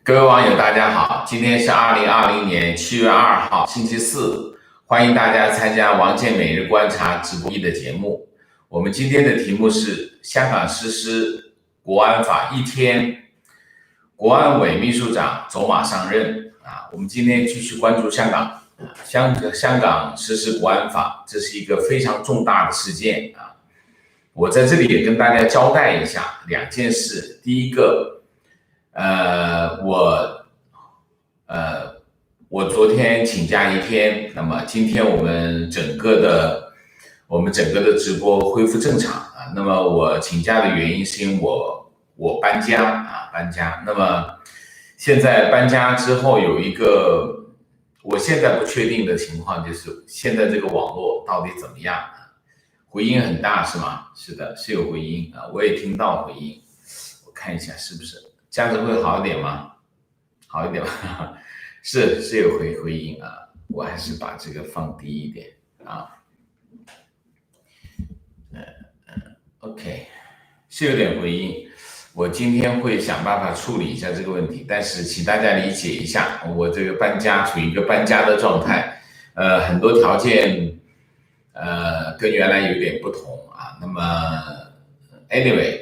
各位网友，大家好，今天是2020年7月2号，星期四，欢迎大家参加王健每日观察直播的节目。我们今天的题目是香港实施国安法一天，国安委秘书长走马上任我们今天继续关注香港实施国安法，这是一个非常重大的事件我在这里也跟大家交代一下两件事。第一个，我昨天请假一天，那么今天我们整个的直播恢复正常那么我请假的原因是因为我搬家。那么现在搬家之后有一个我现在不确定的情况，就是现在这个网络到底怎么样回音很大是吗？是的，是有回音我也听到回音，我看一下是不是这样子会好一点吗？好一点吧，是有回音我还是把这个放低一点OK， 是有点回音，我今天会想办法处理一下这个问题，但是请大家理解一下，我这个搬家处于一个搬家的状态，很多条件跟原来有点不同那么 anyway，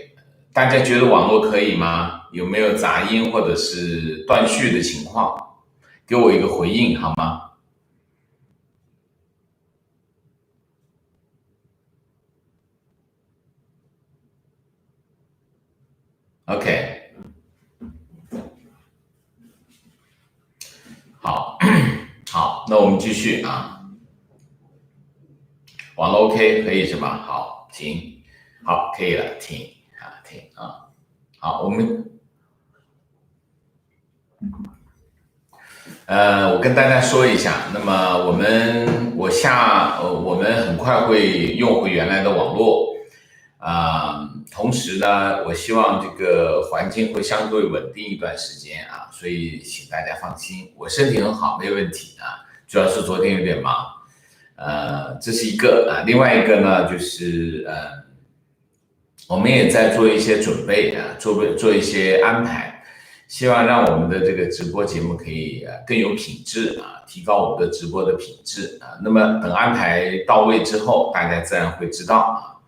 大家觉得网络可以吗？有没有杂音或者是断续的情况？给我一个回应好吗？OK， 好，好，那我们继续网络 OK 可以是吧？好，停，好，可以了，停好，我跟大家说一下，那么我们很快会用回原来的网络同时呢，我希望这个环境会相对稳定一段时间所以请大家放心，我身体很好，没有问题主要是昨天有点忙这是一个另外一个呢就是我们也在做一些准备做一些安排，希望让我们的这个直播节目可以更有品质提高我们的直播的品质那么等安排到位之后，大家自然会知道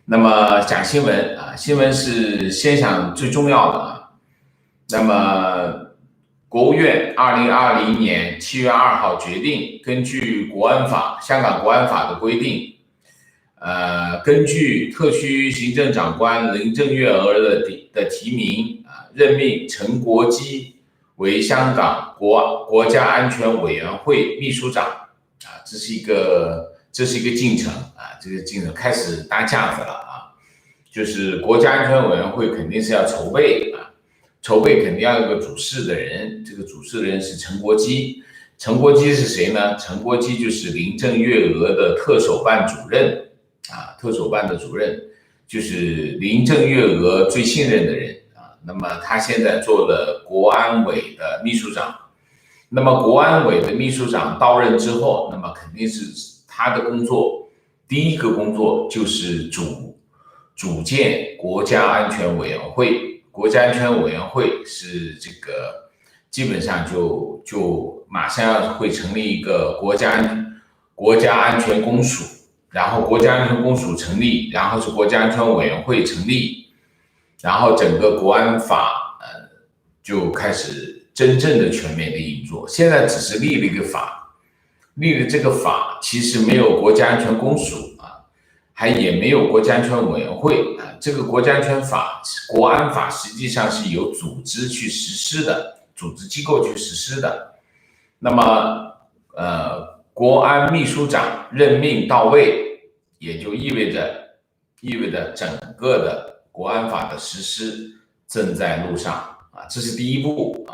那么讲新闻新闻是先讲最重要的那么国务院2020年7月2号决定，根据香港国安法的规定根据特区行政长官林郑月娥的提名任命陈国基为香港国家安全委员会秘书长这是一个进程这个进程开始搭架子了就是国家安全委员会肯定是要筹备肯定要有个主事的人，这个主事的人是陈国基。陈国基是谁呢？陈国基就是林郑月娥的特首办主任特首办的主任，就是林郑月娥最信任的人那么他现在做了国安委的秘书长。那么国安委的秘书长到任之后，那么肯定是他的工作，第一个工作就是组建国家安全委员会。国家安全委员会是这个基本上就马上会成立一个国家安全公署，然后国家安全公署成立，然后是国家安全委员会成立，然后整个国安法就开始真正的全面的运作。现在只是立了一个法，立了这个法其实没有国家安全公署也没有国家安全委员会这个国家安全法国安法实际上是由组织去实施的，组织机构去实施的。那么国安秘书长任命到位，也就意味着整个的国安法的实施正在路上这是第一步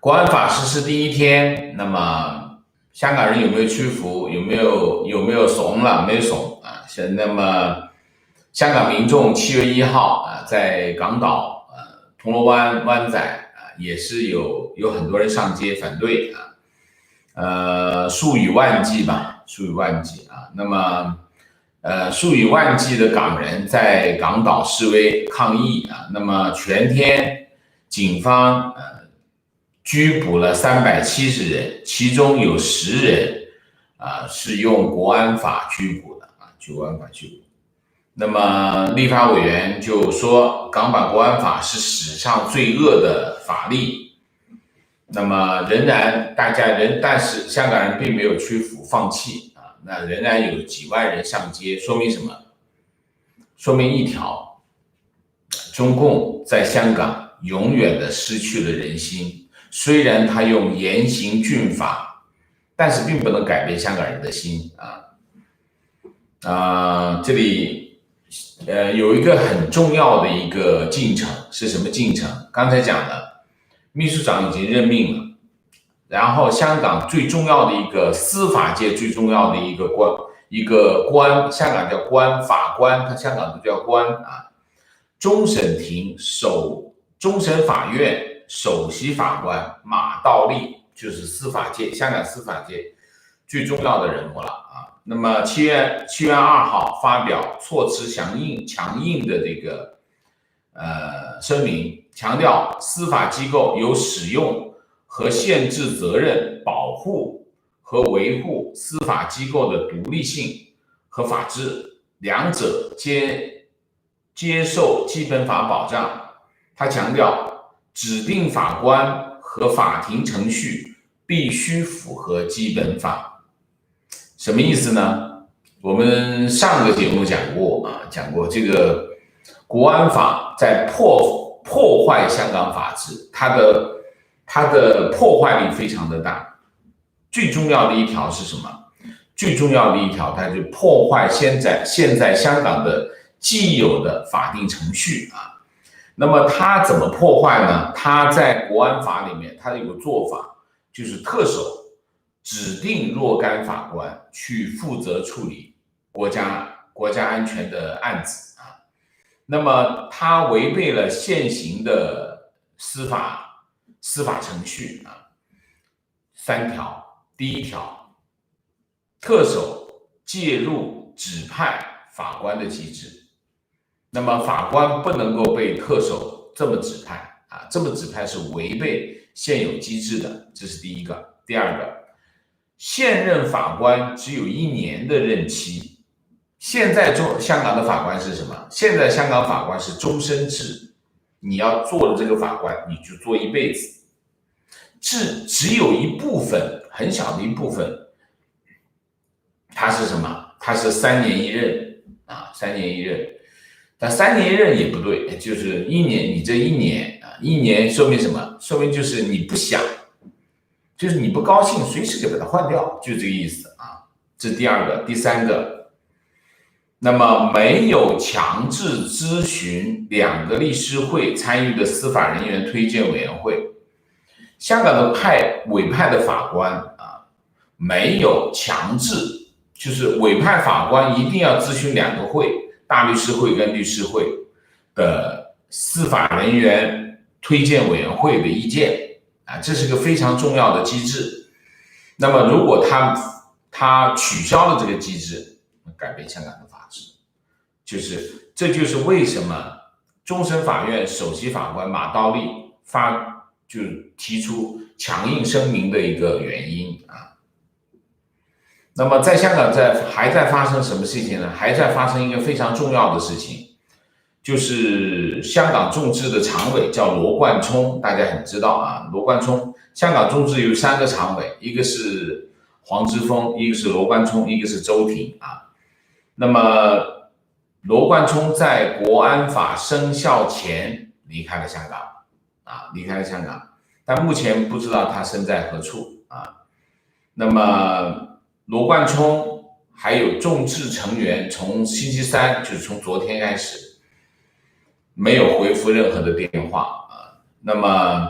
国安法实施第一天，那么香港人有没有屈服？有没有怂了？没有怂那么香港民众7月1号在港岛铜锣湾仔也是有很多人上街反对数以万计那么数以万计的港人在港岛示威抗议啊，那么全天警方拘捕了370人，其中有10人是用国安法拘捕的啊，国安法拘捕。那么立法委员就说，港版国安法是史上最恶的法律。那么仍然但是香港人并没有屈服放弃啊，那仍然有几万人上街，说明什么？说明一条，中共在香港永远的失去了人心。虽然他用严刑峻法，但是并不能改变香港人的心这里有一个很重要的一个进程，是什么进程？刚才讲的，秘书长已经任命了，然后香港最重要的一个司法界最重要的一个官，香港叫官，法官，他香港都叫官啊。终审法院首席法官马道立就是香港司法界最重要的人物了啊。那么7月2号发表措辞强硬的这个声明，强调司法机构有使用和限制责任，保护和维护司法机构的独立性和法治，两者接受基本法保障。他强调，指定法官和法庭程序必须符合基本法。什么意思呢？我们上个节目讲过这个国安法在破坏香港法治，它的破坏力非常的大。最重要的一条是什么？最重要的一条，它就破坏现在香港的既有的法定程序啊。那么它怎么破坏呢？它在国安法里面，它有个做法，就是特首指定若干法官去负责处理国家安全的案子啊。那么它违背了现行的司法程序啊，3条。第一条，特首介入指派法官的机制。那么法官不能够被特首这么指派啊，这么指派是违背现有机制的，这是第一个。第二个，现任法官只有1年的任期。现在香港的法官是什么？现在香港法官是终身制，你要做了这个法官，你就做一辈子。只有一部分，很小的一部分，他是什么？他是3年1任啊，3年1任。但3年1任也不对，就是1年，你这1年说明什么？说明就是你不想，就是你不高兴，随时就把它换掉，就这个意思啊。这是第二个。第三个，那么没有强制咨询2个律师会参与的司法人员推荐委员会，香港的委派的法官啊，没有强制，就是委派法官一定要咨询2个会。大律师会跟律师会的司法人员推荐委员会的意见啊，这是个非常重要的机制。那么如果他取消了这个机制，改变香港的法治，这就是为什么终审法院首席法官马道立就提出强硬声明的一个原因啊。那么在香港还在发生什么事情呢？还在发生一个非常重要的事情，就是香港众志的常委叫罗冠聪，大家很知道啊。罗冠聪，香港众志有3个常委，一个是黄之锋，一个是罗冠聪，一个是周庭啊。那么罗冠聪在国安法生效前离开了香港，但目前不知道他身在何处啊。那么罗冠聪还有众志成员从星期3，就是从昨天开始，没有回复任何的电话啊。那么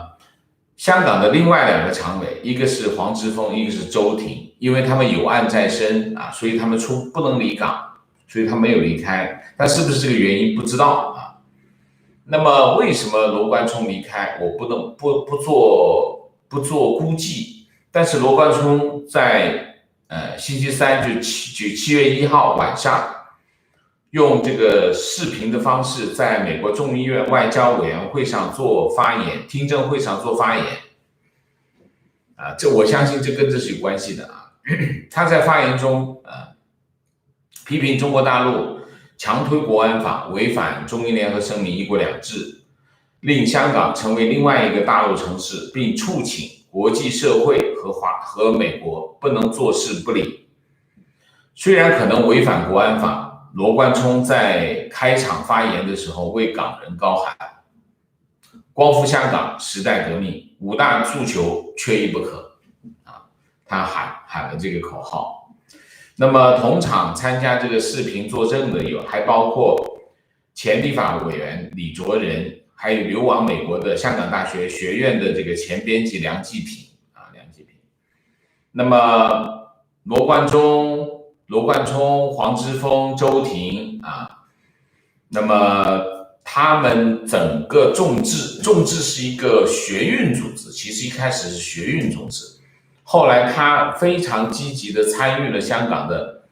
香港的另外2个常委，一个是黄之锋，一个是周庭，因为他们有案在身啊，所以他们不能离港，所以他没有离开。但是不是这个原因不知道啊。那么为什么罗冠聪离开，我不做估计。但是罗冠聪在星期3就7月1号晚上用这个视频的方式在美国众议院外交委员会上做发言，听证会上做发言，这我相信这跟这是有关系的啊。他在发言中批评中国大陆强推国安法，违反中英联合声明一国两制，令香港成为另外一个大陆城市，并促请国际社会和美国不能坐视不理。虽然可能违反国安法，罗冠聪在开场发言的时候为港人高喊光复香港，时代革命，五大诉求缺一不可他喊了这个口号。那么同场参加这个视频作证的还包括前立法委员李卓人，还有流亡美国的香港大学学院的这个前编辑梁继平。那么罗冠聪、黄之锋、周庭那么他们整个众志是一个学运组织，其实一开始是学运组织，后来他非常积极的参与了香港的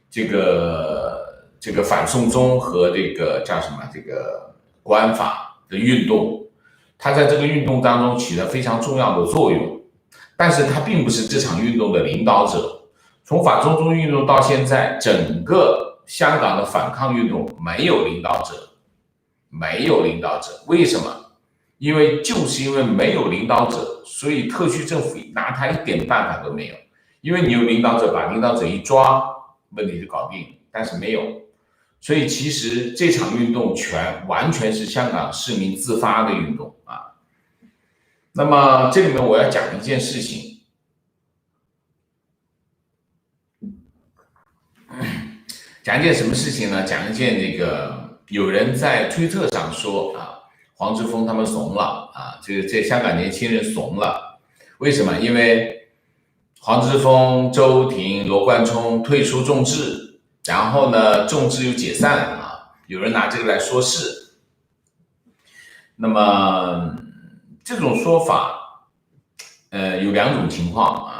这个反送中和这个叫什么这个国安法的运动，他在这个运动当中起了非常重要的作用，但是他并不是这场运动的领导者。从反送中运动到现在，整个香港的反抗运动没有领导者，为什么？就是因为没有领导者，所以特区政府拿他一点办法都没有。因为你有领导者，把领导者一抓，问题就搞定了，但是没有。所以其实这场运动完全是香港市民自发的运动那么这里面我要讲一件事情。讲一件什么事情呢？讲一件这个有人在推特上说黄之锋他们怂了这香港年轻人怂了。为什么？因为黄之锋、周庭、罗冠聪退出众志，然后呢众志又解散有人拿这个来说事。那么这种说法有两种情况。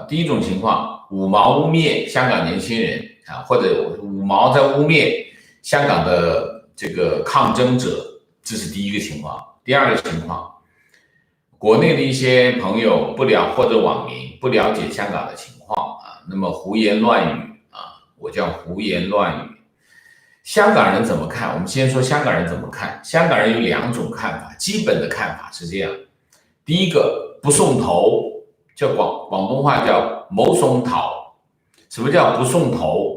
第一种情况，五毛污蔑香港年轻人或者五毛在污蔑香港的这个抗争者，这是第一个情况。第二个情况，国内的一些朋友或者网民不了解香港的情况那么胡言乱语我叫胡言乱语。香港人怎么看？我们先说香港人怎么看。香港人有两种看法，基本的看法是这样。第一个，不送头，叫广东话叫冇送頭。什么叫不送头？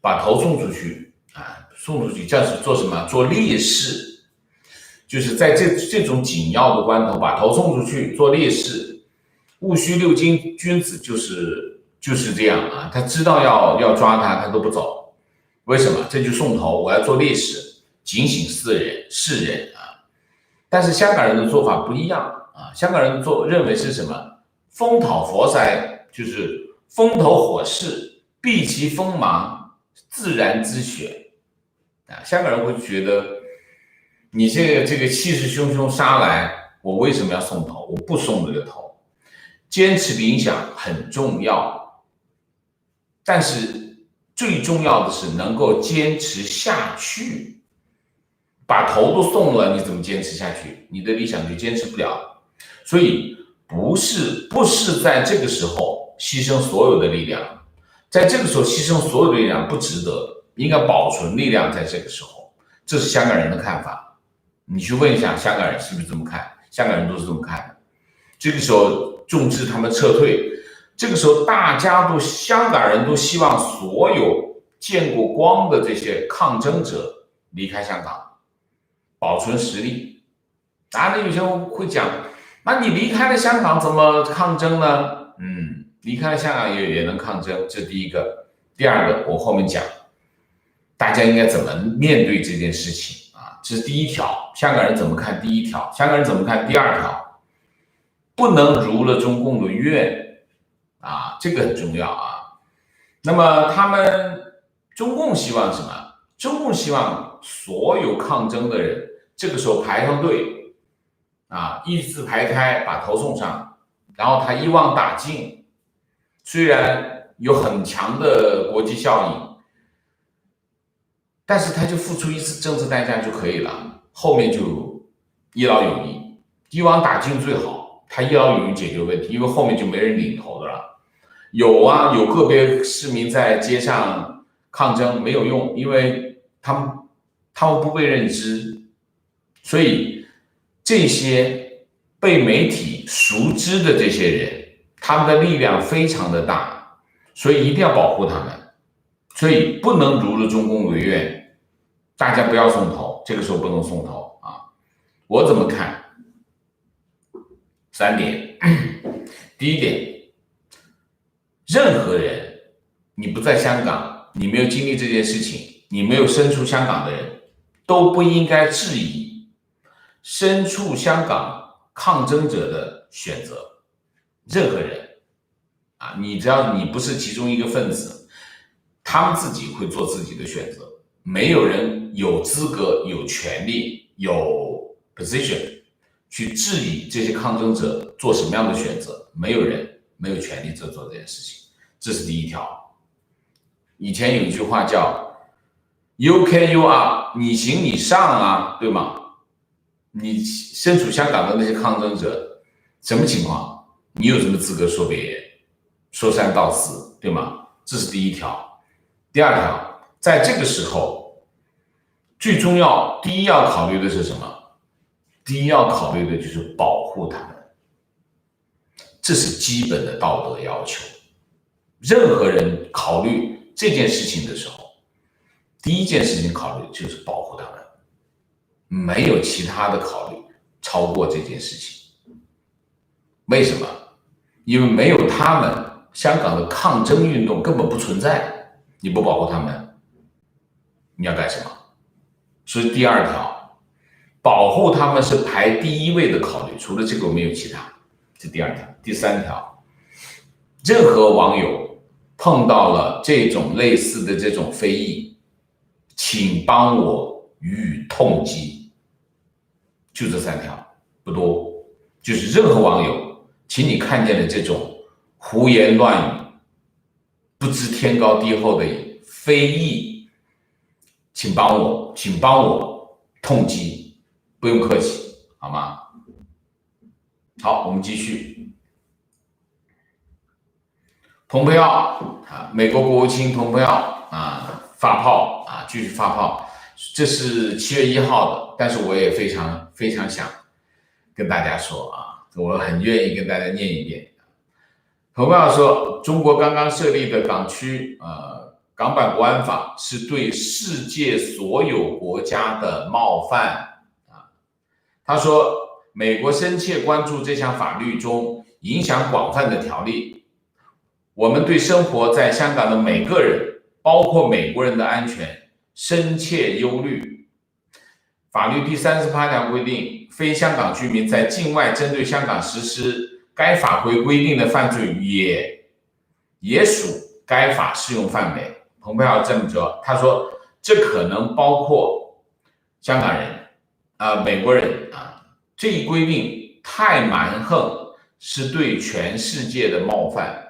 把头送出去送出去叫做什么？做烈士，就是在这种紧要的关头把头送出去做烈士。戊戌六经君子就是这样他知道要抓他都不走。为什么？这就送头，我要做烈士，警醒世人但是香港人的做法不一样香港人认为是什么？风讨佛塞，就是风头火势，避其锋芒，自然之选香港人会觉得你这个气势汹汹杀来，我为什么要送头？我不送这个头。坚持理想很重要，但是最重要的是能够坚持下去。把头都送了，你怎么坚持下去？你的理想就坚持不了。所以不是在这个时候牺牲所有的力量，在这个时候牺牲所有的力量不值得，应该保存力量在这个时候。这是香港人的看法。你去问一下香港人是不是这么看？香港人都是这么看的。这个时候众志他们撤退，这个时候香港人都希望所有见过光的这些抗争者离开香港，保存实力那有些人会讲，那你离开了香港怎么抗争呢？离开了香港也能抗争，这是第一个。第二个我后面讲大家应该怎么面对这件事情这是第一条。香港人怎么看？第一条。香港人怎么看？第二条。不能如了中共的愿这个很重要那么中共希望什么？中共希望所有抗争的人这个时候排上队一字排开，把头送上，然后他一网打尽。虽然有很强的国际效应，但是他就付出一次政治代价就可以了，后面就一劳永逸。一网打尽最好，他一劳永逸解决问题，因为后面就没人领头的了。有啊，有个别市民在街上抗争没有用，因为他们不被认知，所以这些被媒体熟知的这些人，他们的力量非常的大，所以一定要保护他们，所以不能如了中共为愿，大家不要送头，这个时候不能送头啊。我怎么看？3点。第一点，任何人，你不在香港，你没有经历这件事情，你没有身处香港的人，都不应该质疑身处香港抗争者的选择。任何人啊，你只要你不是其中一个分子，他们自己会做自己的选择，没有人有资格、有权利、有 position 去质疑这些抗争者做什么样的选择，没有人没有权利做这件事情，这是第一条。以前有一句话叫 "You can, you are"， 你行你上啊，对吗？你身处香港的那些抗争者，什么情况？你有什么资格说别人？说三道四，对吗？这是第一条。第二条，在这个时候，最重要，第一要考虑的是什么？第一要考虑的就是保护他们，这是基本的道德要求。任何人考虑这件事情的时候，第一件事情考虑就是保护他们，没有其他的考虑超过这件事情。为什么？因为没有他们，香港的抗争运动根本不存在。你不保护他们，你要干什么？所以第二条，保护他们是排第一位的考虑，除了这个没有其他。这第二条。第三条，任何网友碰到了这种类似的这种非议，请帮我予以痛击。就这3条，不多。就是任何网友，请你看见了这种胡言乱语、不知天高地厚的非议，请帮我痛击，不用客气，好吗？好，我们继续。蓬佩奥啊，美国国务卿蓬佩奥啊发炮啊，继续发炮。这是7月1号的，但是我也非常非常想跟大家说啊，我很愿意跟大家念一遍。蓬佩奥说，中国刚刚设立的港版国安法是对世界所有国家的冒犯啊。他说，美国深切关注这项法律中影响广泛的条例。我们对生活在香港的每个人，包括美国人的安全，深切忧虑。法律第38条规定，非香港居民在境外针对香港实施该法规规定的犯罪也属该法适用范围。蓬佩奥这么说，他说这可能包括香港人美国人啊，这一规定太蛮横，是对全世界的冒犯。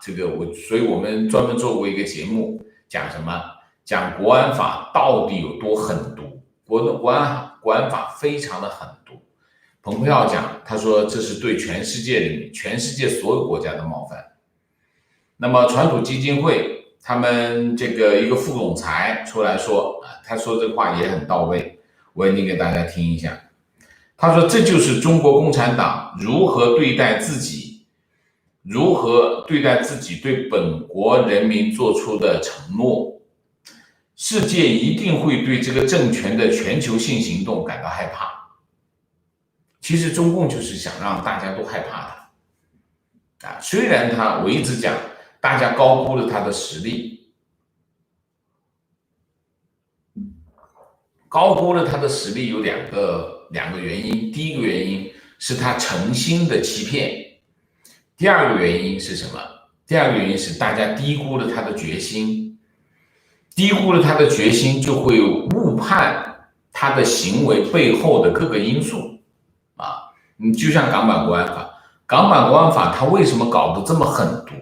这个所以我们专门做过一个节目，讲什么？讲国安法到底有多狠毒？国安法非常的狠毒。蓬佩奥讲，他说这是对全世界人民、全世界所有国家的冒犯。那么传统基金会他们这个一个副总裁出来说他说这话也很到位，我也念给大家听一下。他说这就是中国共产党如何对待自己对本国人民做出的承诺，世界一定会对这个政权的全球性行动感到害怕。其实中共就是想让大家都害怕他虽然我一直讲大家高估了他的实力，高估了他的实力有两个原因。第一个原因是他诚心的欺骗，第二个原因是什么？第二个原因是大家低估了他的决心，低估了他的决心就会误判他的行为背后的各个因素你就像港版国安法，他为什么搞得这么狠毒？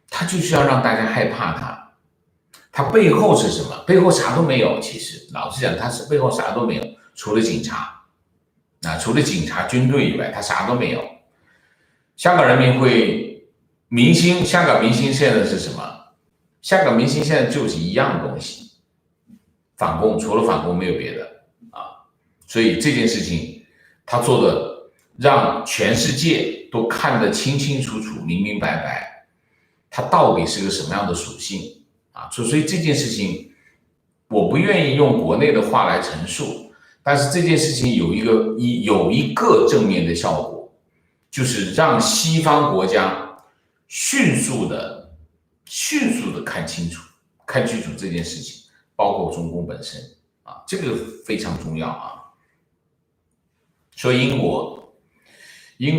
他就是要让大家害怕他，它背后是什么？背后啥都没有。其实老实讲，它是背后啥都没有，除了警察除了警察、军队以外，它啥都没有。香港人民会明星，香港明星现在是什么？香港明星现在就是一样东西，反共，除了反共没有别的所以这件事情他做的让全世界都看得清清楚楚、明明白白，它到底是个什么样的属性所以这件事情我不愿意用国内的话来陈述，但是这件事情有一个正面的效果，就是让西方国家迅速的看清楚这件事情，包括中共本身这个非常重要说英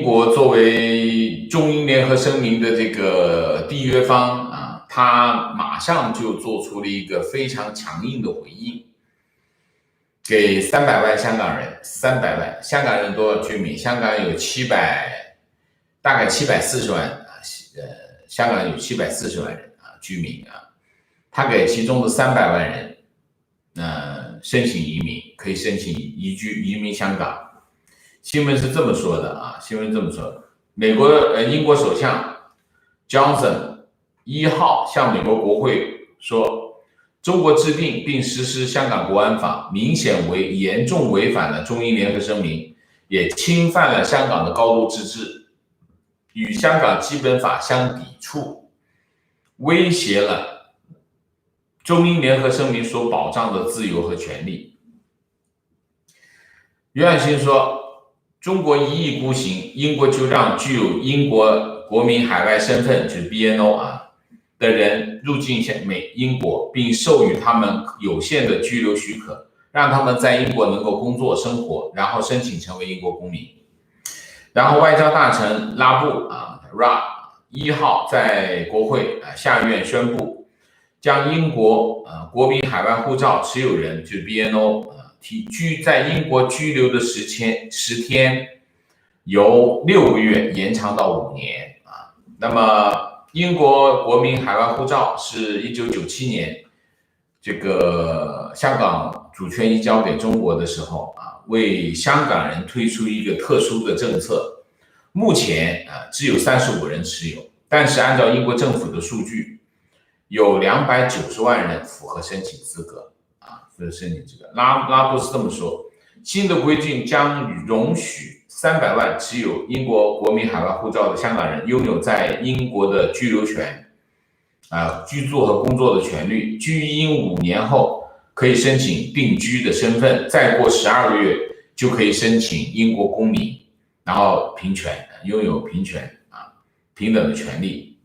国作为中英联合声明的这个缔约方他马上就做出了一个非常强硬的回应，给300万香港人，300万香港人多少居民？香港有大概740万香港有740万人居民他给其中的300万人申请移民，可以申请移民香港。新闻是这么说的英国首相 Johnson 1号向美国国会说，中国制定并实施香港国安法明显严重违反了中英联合声明，也侵犯了香港的高度自治，与香港基本法相抵触，威胁了中英联合声明所保障的自由和权利。约翰逊说，中国一意孤行，英国就让具有英国国民海外身份就是 BNO 的人入境英国，并授予他们有限的居留许可，让他们在英国能够工作生活，然后申请成为英国公民。然后外交大臣拉布1号在国会下院宣布，将英国国民海外护照持有人就是 BNO在英国居留的10天由6个月延长到5年那么英国国民海外护照是1997年这个香港主权移交给中国的时候为香港人推出一个特殊的政策，目前只有35人持有，但是按照英国政府的数据，有290万人符合申请资格拉布是这么说，新的规定将容许300万持有英国国民海外护照的香港人拥有在英国的居留权居住和工作的权利，居英5年后可以申请定居的身份，再过12个月就可以申请英国公民，然后拥有平等的权利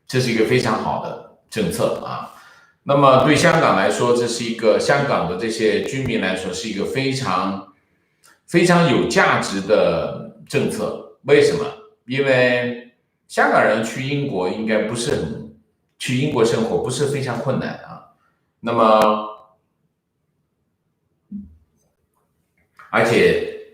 这是一个非常好的政策那么对香港来说，这是一个香港的这些居民来说是一个非常非常有价值的政策。为什么？因为香港人去英国应该去英国生活不是非常困难那么而且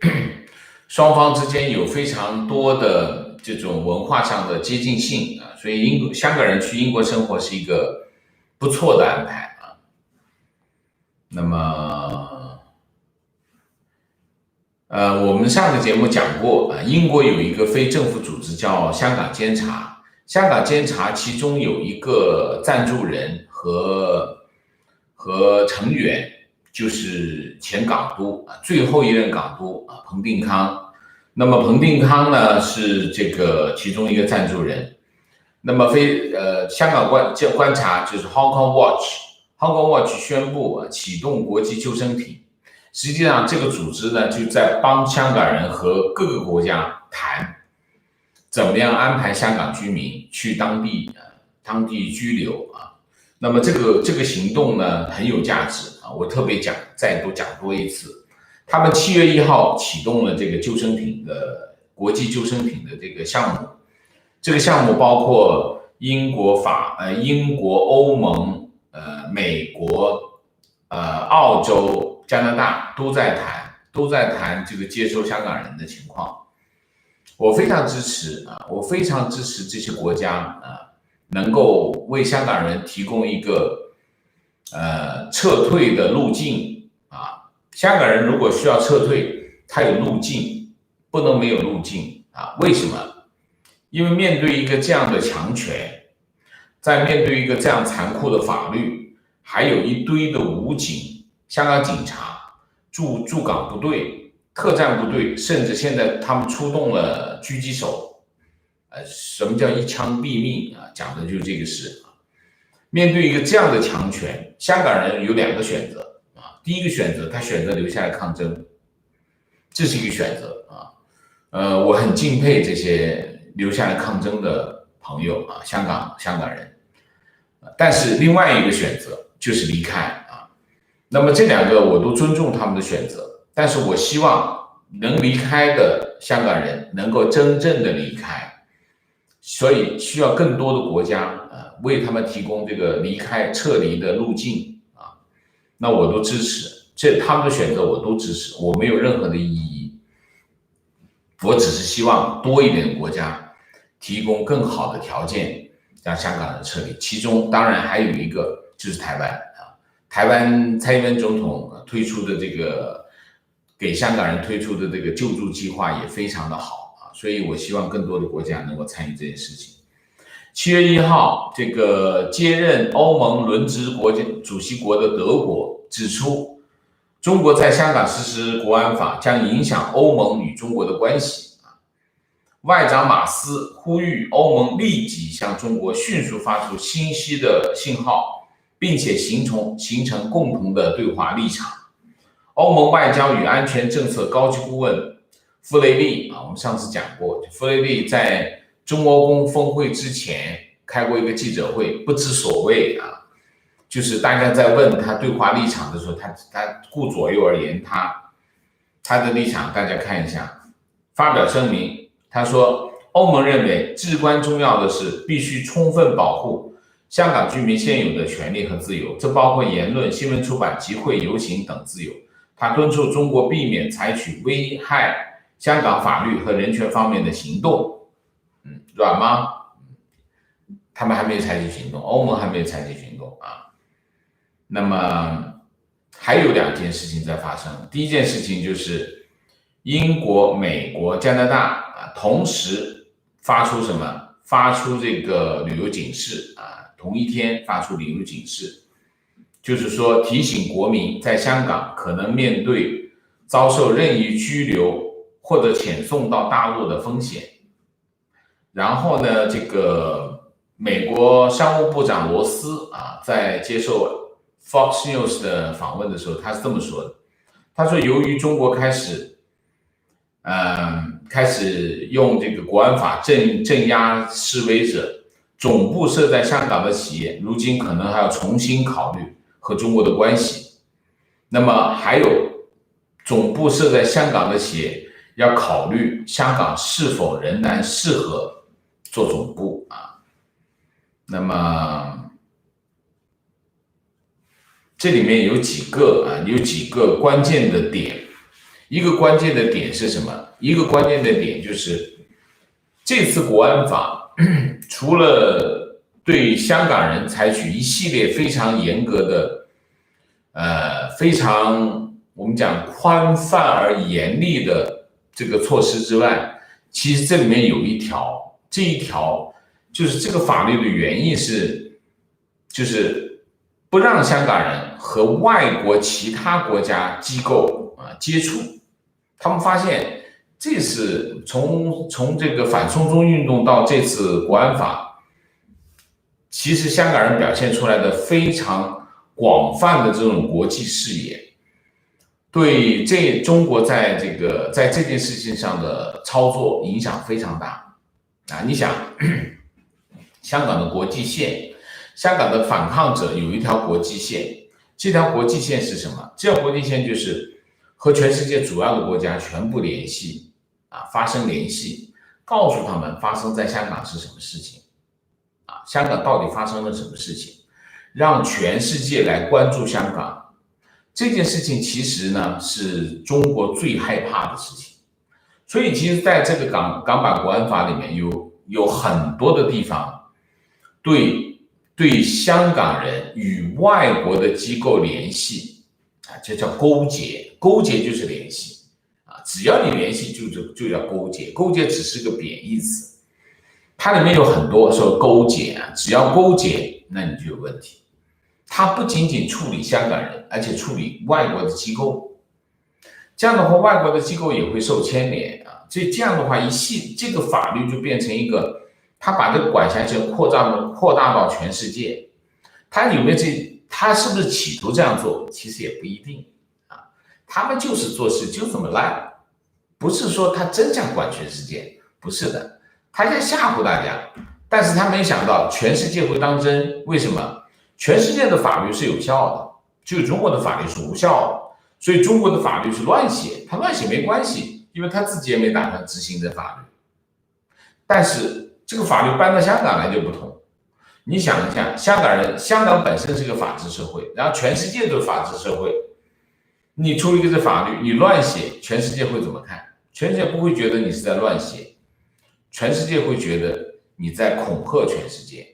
双方之间有非常多的这种文化上的接近性所以香港人去英国生活是一个不错的安排那么我们上个节目讲过英国有一个非政府组织叫香港监察，香港监察其中有一个赞助人和成员就是前港督最后一任港督彭定康。那么彭定康呢是这个其中一个赞助人。那么香港观察就是 Hong Kong Watch 宣布启动国际救生艇。实际上这个组织呢就在帮香港人和各个国家谈怎么样安排香港居民去当地居留那么这个行动呢很有价值我特别再多讲一次。他们7月1号启动了这个救生艇的国际救生艇的这个项目。这个项目包括英国、欧盟、美国、澳洲、加拿大都在谈这个接收香港人的情况。我非常支持这些国家能够为香港人提供一个撤退的路径啊。香港人如果需要撤退，他有路径，不能没有路径啊。为什么？因为面对一个这样的强权，在面对一个这样残酷的法律，还有一堆的武警、香港警察、驻港部队、特战部队，甚至现在他们出动了狙击手。什么叫一枪毙命啊？讲的就是这个事。面对一个这样的强权，香港人有两个选择啊。第一个选择，他选择留下来抗争，这是一个选择啊。我很敬佩这些留下来抗争的朋友啊，香港人。但是另外一个选择就是离开啊。那么这两个我都尊重他们的选择，但是我希望能离开的香港人能够真正的离开，所以需要更多的国家为他们提供这个撤离的路径啊。那我都支持，他们的选择我都支持，我没有任何的异议。我只是希望多一点的国家提供更好的条件让香港人撤离，其中当然还有一个就是台湾啊。台湾蔡英文总统推出的这个给香港人推出的这个救助计划也非常的好啊，所以我希望更多的国家能够参与这件事情。7月1号，这个接任欧盟轮值主席国的德国指出，中国在香港实施国安法将影响欧盟与中国的关系。外长马斯呼吁欧盟立即向中国迅速发出清晰的信号，并且形成共同的对话立场。欧盟外交与安全政策高级顾问弗雷利我们上次讲过，弗雷利在中欧峰峰会之前开过一个记者会，不知所谓啊，就是大家在问他对话立场的时候，他顾左右而言他的立场，大家看一下，发表声明，他说欧盟认为至关重要的是必须充分保护香港居民现有的权利和自由，这包括言论、新闻出版、集会、游行等自由。他敦促中国避免采取危害香港法律和人权方面的行动。软吗？他们还没有采取行动，欧盟还没有采取行动啊。那么还有两件事情在发生。第一件事情就是英国、美国、加拿大同时发出什么？发出这个旅游警示啊，同一天发出旅游警示，就是说提醒国民在香港可能面对遭受任意拘留或者遣送到大陆的风险。然后呢，这个美国商务部长罗斯在接受 Fox News 的访问的时候，他是这么说的。他说，由于中国开始用这个国安法镇压示威者，总部设在香港的企业，如今可能还要重新考虑和中国的关系。那么还有总部设在香港的企业要考虑香港是否仍然适合做总部啊。那么这里面有几个关键的点。一个关键的点是什么？一个关键的点就是这次国安法除了对香港人采取一系列非常严格的非常我们讲宽泛而严厉的这个措施之外，其实这里面有一条，这一条就是这个法律的原意是就是不让香港人和外国其他国家机构接触。他们发现这次从这个反送中运动到这次国安法，其实香港人表现出来的非常广泛的这种国际视野，对中国在这件事情上的操作影响非常大你想香港的国际线，香港的反抗者有一条国际线，这条国际线是什么？这条国际线就是和全世界主要的国家全部联系发生联系，告诉他们发生在香港是什么事情香港到底发生了什么事情，让全世界来关注香港。这件事情其实呢是中国最害怕的事情，所以其实在这个港版国安法里面有很多的地方对对香港人与外国的机构联系啊，这叫勾结，勾结就是联系啊，只要你联系就叫勾结，勾结只是个贬义词，它里面有很多说勾结啊，只要勾结，那你就有问题。它不仅仅处理香港人，而且处理外国的机构，这样的话，外国的机构也会受牵连啊。这样的话，这个法律就变成一个，他把这个管辖权扩大到全世界。他有没有他是不是企图这样做？其实也不一定啊。他们就是做事就这么烂，不是说他真想管全世界，不是的，他在吓唬大家。但是他没想到全世界会当真，为什么？全世界的法律是有效的，只有中国的法律是无效的，所以中国的法律是乱写，他乱写没关系，因为他自己也没打算执行这法律。但是这个法律搬到香港来就不同，你想一下，香港本身是个法治社会，然后全世界都是法治社会，你出一个这法律，你乱写，全世界会怎么看？全世界不会觉得你是在乱写，全世界会觉得你在恐吓全世界。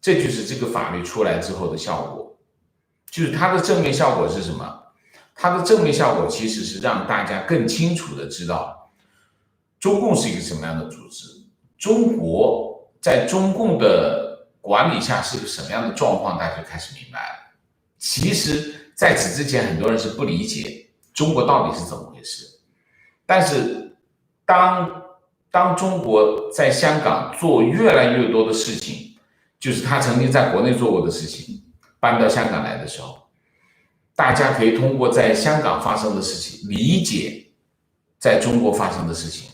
这就是这个法律出来之后的效果，就是它的正面效果是什么？它的正面效果其实是让大家更清楚的知道中共是一个什么样的组织，中国在中共的管理下是个什么样的状况，大家就开始明白了。其实在此之前很多人是不理解中国到底是怎么回事，但是当中国在香港做越来越多的事情，就是他曾经在国内做过的事情搬到香港来的时候，大家可以通过在香港发生的事情理解在中国发生的事情，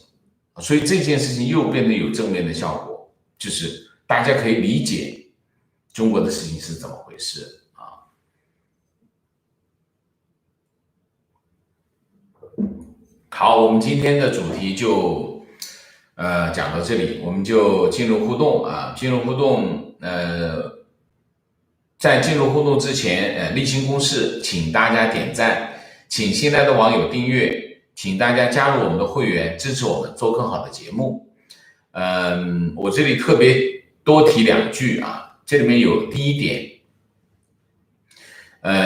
所以这件事情又变得有正面的效果，就是大家可以理解中国的事情是怎么回事啊。好，我们今天的主题就讲到这里，我们就进入互动啊，进入互动。在进入互动之前，例行公事，请大家点赞，请新来的网友订阅，请大家加入我们的会员，支持我们做更好的节目。我这里特别多提两句啊，这里面有第一点，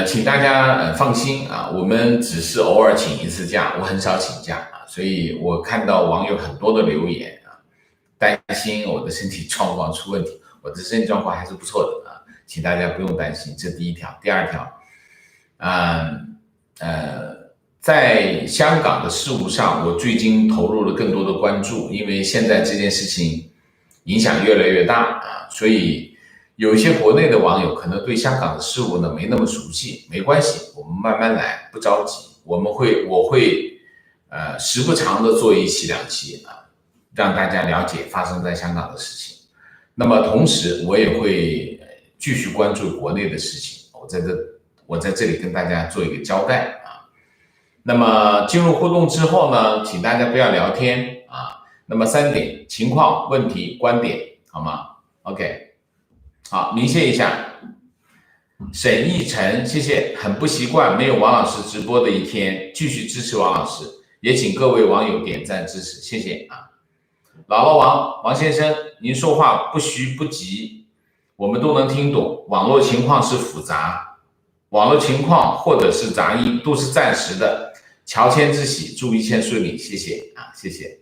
请大家放心啊，我们只是偶尔请一次假，我很少请假啊，所以我看到网友很多的留言啊，担心我的身体状况出问题，我的身体状况还是不错的啊，请大家不用担心，这第一条。第二条，在香港的事务上，我最近投入了更多的关注，因为现在这件事情影响越来越大啊，所以有一些国内的网友可能对香港的事务呢没那么熟悉，没关系，我们慢慢来，不着急。我会时不常的做一期两期啊，让大家了解发生在香港的事情。那么同时我也会继续关注国内的事情，我在这里跟大家做一个交代啊。那么进入互动之后呢，请大家不要聊天啊。那么3点：情况、问题、观点，好吗 ？OK， 好，明谢一下。沈奕晨，谢谢，很不习惯没有王老师直播的一天，继续支持王老师，也请各位网友点赞支持，谢谢啊。姥姥王先生，您说话不徐不急，我们都能听懂，网络情况是复杂，网络情况或者是杂音都是暂时的，乔迁之喜，祝一切顺利，谢谢啊，谢谢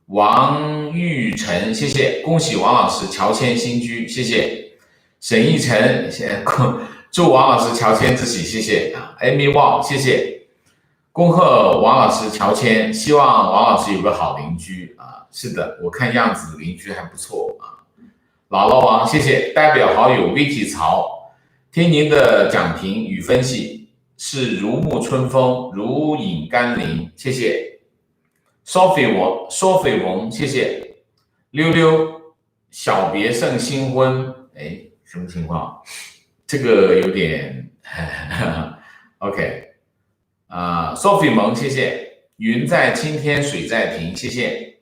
王玉成，谢谢，恭喜王老师乔迁新居，谢谢。沈奕晨，祝王老师乔迁之喜，谢谢啊。Amy Wang， 谢谢，恭贺王老师乔迁，希望王老师有个好邻居啊。是的，我看样子邻居还不错啊。姥姥王，谢谢，代表好友 Vicky 曹，听您的讲评与分析是如沐春风，如饮甘霖，谢谢。Sophie 王，谢谢。溜溜，小别胜新婚，哎。什么情况？这个有点OK Sophie 萌，谢谢。云在青天水在平，谢谢。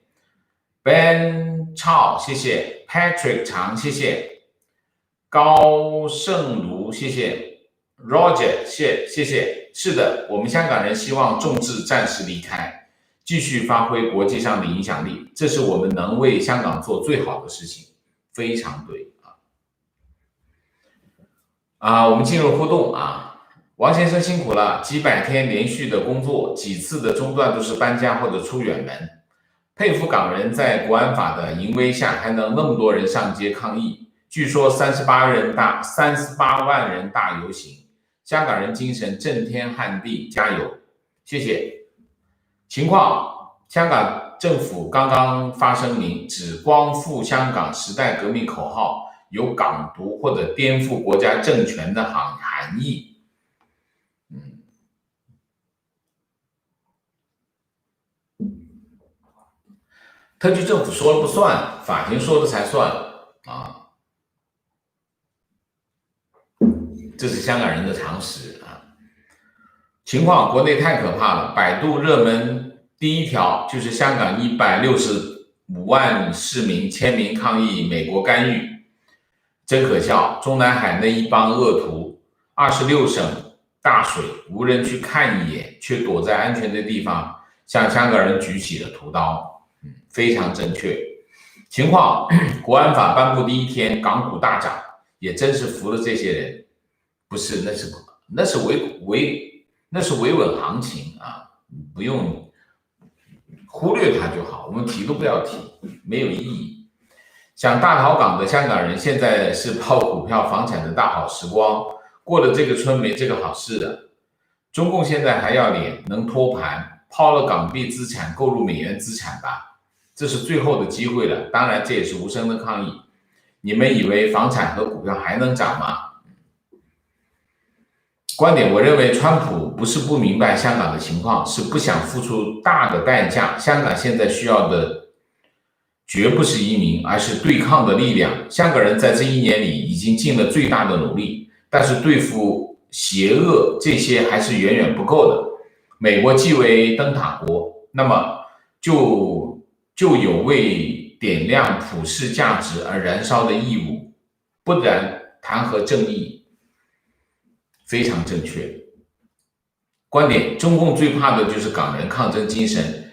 Ben Chao， 谢谢。Patrick 长，谢谢。高盛如，谢谢。Roger， 谢谢。是的，我们香港人希望众志暂时离开，继续发挥国际上的影响力，这是我们能为香港做最好的事情。非常对我们进入互动王先生辛苦了，几百天连续的工作，几次的中断都是搬家或者出远门，佩服港人在国安法的淫威下还能那么多人上街抗议，据说38万人大游行，香港人精神震天撼地，加油，谢谢。情况，香港政府刚刚发声明，指光复香港时代革命口号有港独或者颠覆国家政权的含义。特区政府说了不算，法庭说的才算这是香港人的常识情况国内太可怕了，百度热门第一条就是香港165万市民签名抗议美国干预，真可笑，中南海那一帮恶徒，26省大水无人去看一眼，却躲在安全的地方向香港人举起了屠刀。非常正确。情况，国安法颁布第一天，港股大涨，也真是服了这些人。不是，那是维稳行情不用忽略它就好，我们提都不要提，没有意义。想大逃港的香港人，现在是抛股票、房产的大好时光，过了这个村没这个好事的。中共现在还要脸，能托盘，抛了港币资产，购入美元资产吧。这是最后的机会了，当然这也是无声的抗议。你们以为房产和股票还能涨吗？观点，我认为川普不是不明白香港的情况，是不想付出大的代价。香港现在需要的绝不是移民，而是对抗的力量。香港人在这一年里已经尽了最大的努力，但是对付邪恶这些还是远远不够的。美国既为灯塔国，那么就有为点亮普世价值而燃烧的义务，不然谈何正义？非常正确。观点，中共最怕的就是港人抗争精神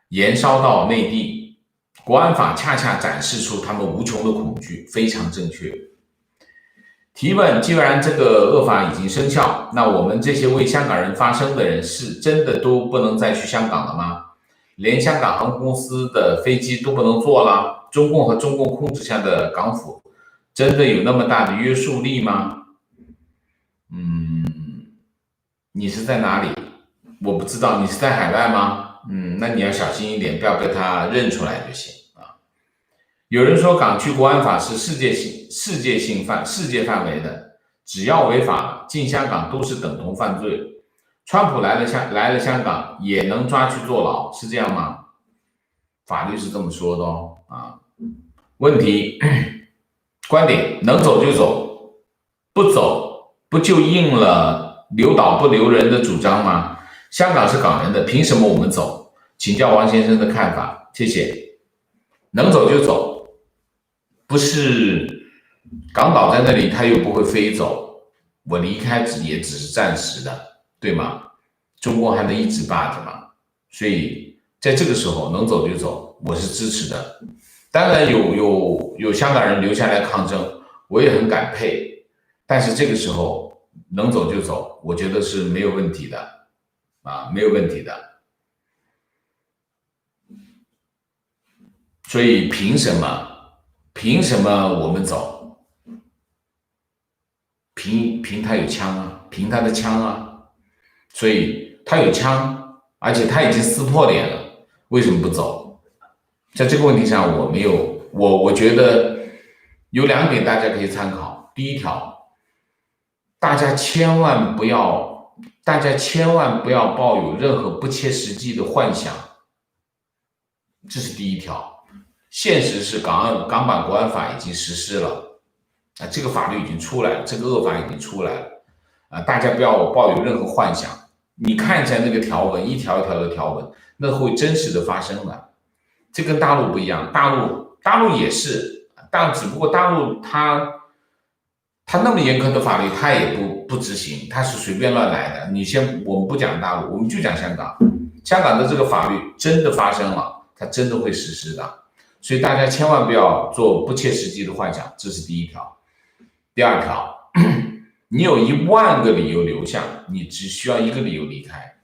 延烧到内地，国安法恰恰展示出他们无穷的恐惧，非常正确。提问，既然这个恶法已经生效，那我们这些为香港人发声的人是真的都不能再去香港了吗？连香港航空公司的飞机都不能坐了，中共和中共控制下的港府真的有那么大的约束力吗？你是在哪里？我不知道，你是在海外吗？那你要小心一点，不要被他认出来就行有人说港区国安法是世界范围的，只要违法了，进香港都是等同犯罪。川普来了香港也能抓去坐牢，是这样吗？法律是这么说的问题，观点，能走就走，不走不就应了留岛不留人的主张吗？香港是港人的，凭什么我们走？请教王先生的看法，谢谢。能走就走，不是港岛在那里，他又不会飞走，我离开也只是暂时的，对吗？中共还能一直霸着吗？所以在这个时候能走就走，我是支持的。当然有香港人留下来抗争，我也很感佩，但是这个时候能走就走，我觉得是没有问题的没有问题的。所以凭什么我们走？凭他有枪凭他的枪所以他有枪，而且他已经撕破脸了，为什么不走？在这个问题上，我觉得有2点大家可以参考。第一条，大家千万不要抱有任何不切实际的幻想，这是第一条。现实是港版国安法已经实施了这个法律已经出来了，这个恶法已经出来了大家不要抱有任何幻想。你看一下那个条文，一条一条的条文，那会真实的发生的。这跟大陆不一样，大陆也是，但只不过大陆它那么严苛的法律，它也不执行，它是随便乱来的。我们不讲大陆，我们就讲香港。香港的这个法律真的发生了，它真的会实施的。所以大家千万不要做不切实际的幻想，这是第一条。第二条，你有10000个理由留下，你只需要1个理由离开，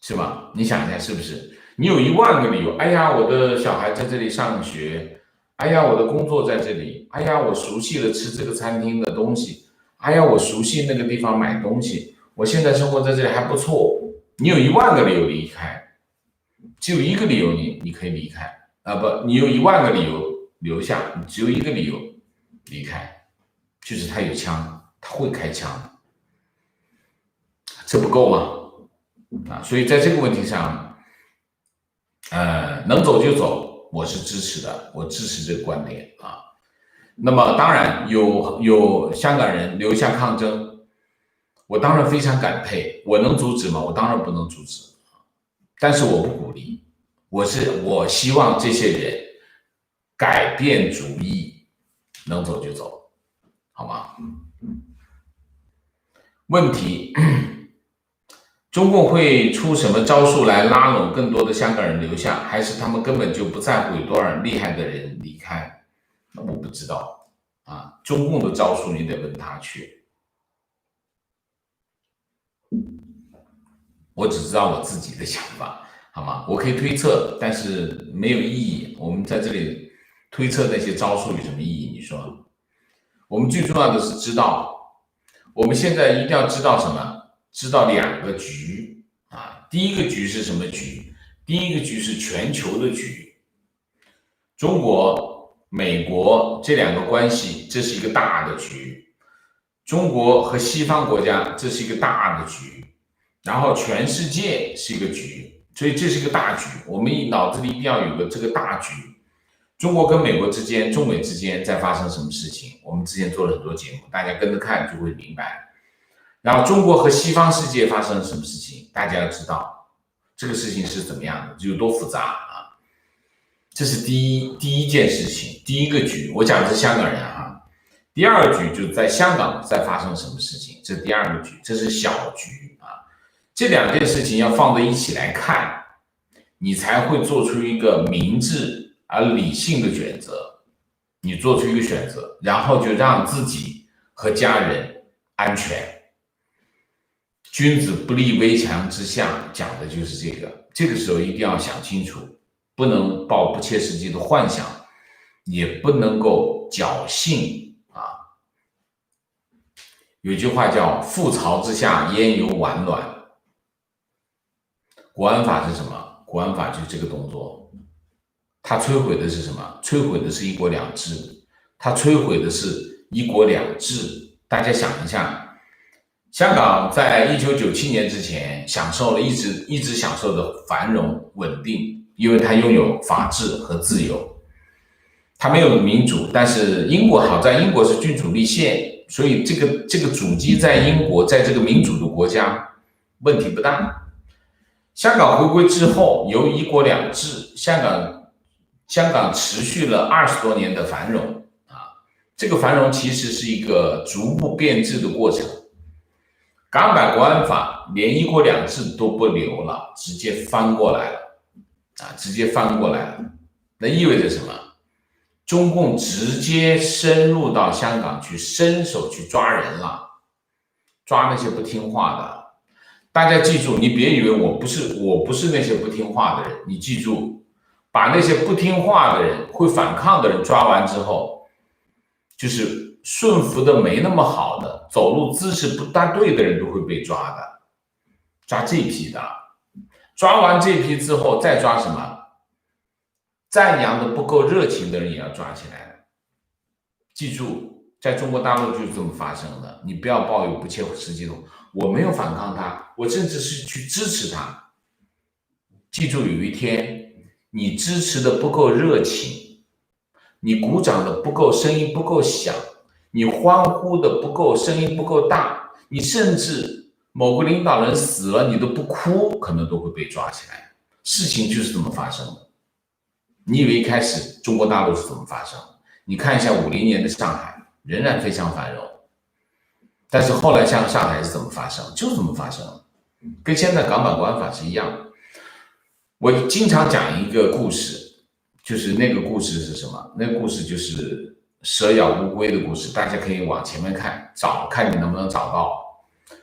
是吧？你想一下是不是？你有10000个理由，哎呀，我的小孩在这里上学，哎呀，我的工作在这里，哎呀，我熟悉了吃这个餐厅的东西，哎呀，我熟悉那个地方买东西，我现在生活在这里还不错。你有10000个理由离开，只有1个理由你可以离开你有10000个理由留下，你只有1个理由离开，就是他有枪，他会开枪，这不够吗？所以在这个问题上，能走就走，我是支持的，我支持这个观点啊。那么当然有香港人留下抗争，我当然非常感佩，我能阻止吗？我当然不能阻止，但是我不鼓励，我希望这些人改变主意，能走就走，好吗？问题，中共会出什么招数来拉拢更多的香港人留下，还是他们根本就不在乎有多少厉害的人离开？那我不知道啊，中共的招数你得问他去。我只知道我自己的想法，好吗？我可以推测，但是没有意义。我们在这里推测那些招数有什么意义？你说，我们最重要的是知道，我们现在一定要知道什么？知道2个局啊。第一个局是什么局？第一个局是全球的局，中国、美国这2个关系，这是一个大的局。中国和西方国家，这是一个大的局。然后全世界是一个局，所以这是一个大局，我们脑子里一定要有个这个大局。中国跟美国之间、中美之间在发生什么事情，我们之前做了很多节目，大家跟着看就会明白。然后中国和西方世界发生了什么事情，大家要知道这个事情是怎么样的，有多复杂啊。这是第一件事情，第一个局。我讲的是香港人啊。第二个局就是在香港在发生什么事情，这是第2个局，这是小局啊。这2件事情要放在一起来看，你才会做出一个明智而理性的选择。你做出一个选择，然后就让自己和家人安全。君子不立危墙之下，讲的就是这个。这个时候一定要想清楚，不能抱不切实际的幻想，也不能够侥幸啊。有句话叫覆巢之下焉有完卵。国安法是什么？国安法就是这个动作，它摧毁的是什么？摧毁的是一国两制，它摧毁的是一国两制。大家想一下，香港在1997年之前享受了一直享受的繁荣稳定，因为它拥有法治和自由，它没有民主。但是英国好在英国是君主立宪，所以这个主机在英国，在这个民主的国家问题不大。香港回归之后，由一国两制，香港持续了20多年的繁荣啊。这个繁荣其实是一个逐步变质的过程。港版国安法连一国两制都不留了，直接翻过来了啊，直接翻过来了。那意味着什么？中共直接深入到香港去，伸手去抓人了，抓那些不听话的。大家记住，你别以为我不是那些不听话的人，你记住，把那些不听话的人、会反抗的人抓完之后，就是顺服的没那么好的、走路姿势不大对的人都会被抓的，抓这批的。抓完这批之后，再抓什么？赞扬的不够热情的人也要抓起来。记住，在中国大陆就是这么发生的，你不要抱有不切实际的。我没有反抗他，我甚至是去支持他。记住，有一天你支持的不够热情，你鼓掌的不够声音不够响，你欢呼的不够声音不够大，你甚至某个领导人死了你都不哭，可能都会被抓起来。事情就是这么发生的。你以为一开始中国大陆是怎么发生的？你看一下50年的上海，仍然非常繁荣。但是后来像上海是怎么发生？就这么发生，跟现在港版国安法是一样。我经常讲一个故事，就是那个故事是什么？那个故事就是蛇咬乌龟的故事，大家可以往前面看，看你能不能找到。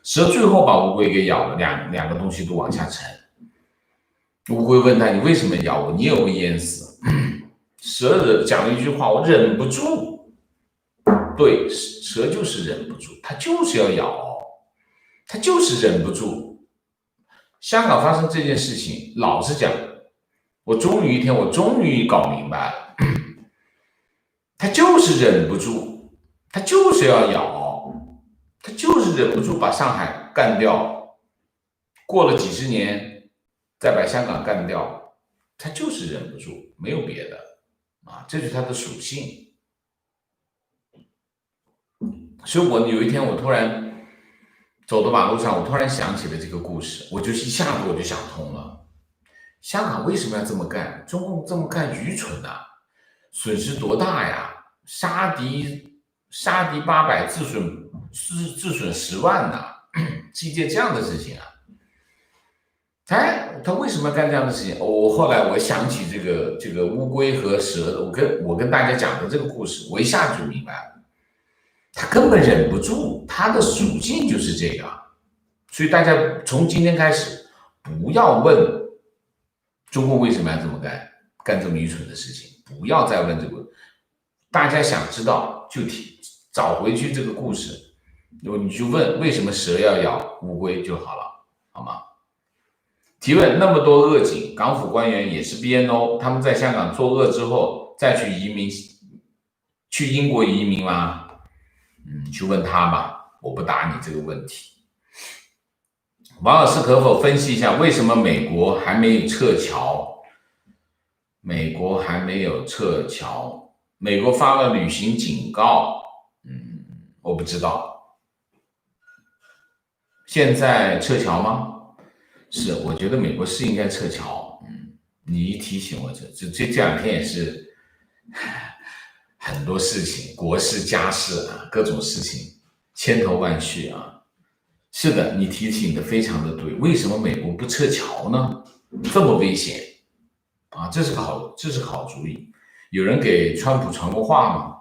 蛇最后把乌龟给咬了，两个东西都往下沉。乌龟问他：“你为什么咬我？你也会淹死。”蛇讲了一句话：“我忍不住。”对，蛇就是忍不住，它就是要咬，它就是忍不住。香港发生这件事情，老实讲，我终于搞明白了，他就是忍不住，他就是要咬，他就是忍不住把上海干掉，过了几十年再把香港干掉，他就是忍不住，没有别的啊，这就是他的属性。所以我有一天我突然走到马路上，我突然想起了这个故事，我就一下子我就想通了，香港为什么要这么干？中共这么干愚蠢啊，损失多大呀？杀敌800，自损10万呐，是一件这样的事情啊。他为什么要干这样的事情？后来我想起这个乌龟和蛇，我跟大家讲的这个故事，我一下子就明白了。他根本忍不住，他的属性就是这个，所以大家从今天开始不要问中国为什么要这么干这么愚蠢的事情，不要再问这个。大家想知道就找回去这个故事，你就问为什么蛇要咬乌龟就好了，好吗？提问：那么多恶警，港府官员也是 BNO， 他们在香港作恶之后再去英国移民吗？去问他吧，我不答你这个问题。王老师可否分析一下为什么美国还没有撤侨？美国还没有撤侨，美国发了旅行警告。我不知道。现在撤侨吗？是，我觉得美国是应该撤侨。你一提醒我，这两天也是很多事情，国事家事啊，各种事情千头万绪啊。是的，你提醒的非常的对。为什么美国不撤侨呢？这么危险啊！这是个好主意。有人给川普传过话吗？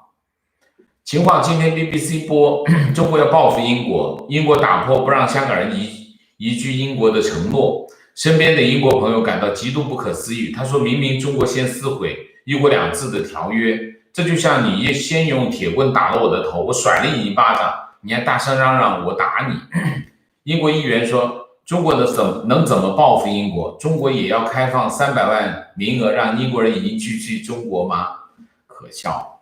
情况今天 BBC 播，中国要报复英国，英国打破不让香港人移居英国的承诺。身边的英国朋友感到极度不可思议，他说明明中国先撕毁一国两制的条约，这就像你先用铁棍打了我的头，我甩了你一巴掌，你还大声嚷嚷我打你。英国议员说，中国能怎么报复英国？中国也要开放300万名额让英国人移居去中国吗？可笑。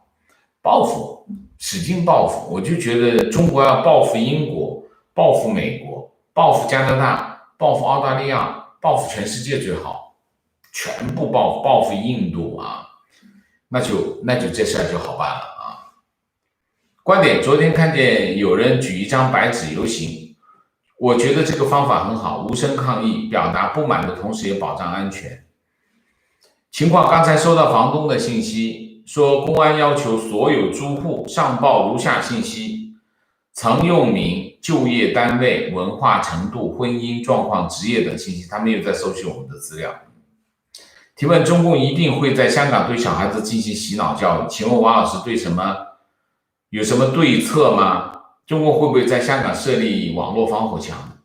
报复，使劲报复，我就觉得中国要报复英国，报复美国，报复加拿大，报复澳大利亚，报复全世界最好，全部报复印度啊，那就这事儿就好办了啊。观点：昨天看见有人举一张白纸游行，我觉得这个方法很好，无声抗议，表达不满的同时也保障安全。情况：刚才收到房东的信息，说公安要求所有租户上报如下信息：曾用名、就业单位、文化程度、婚姻状况、职业等信息。他们也在收集我们的资料。提问：中共一定会在香港对小孩子进行洗脑教育？请问王老师有什么对策吗？中共会不会在香港设立网络防火墙？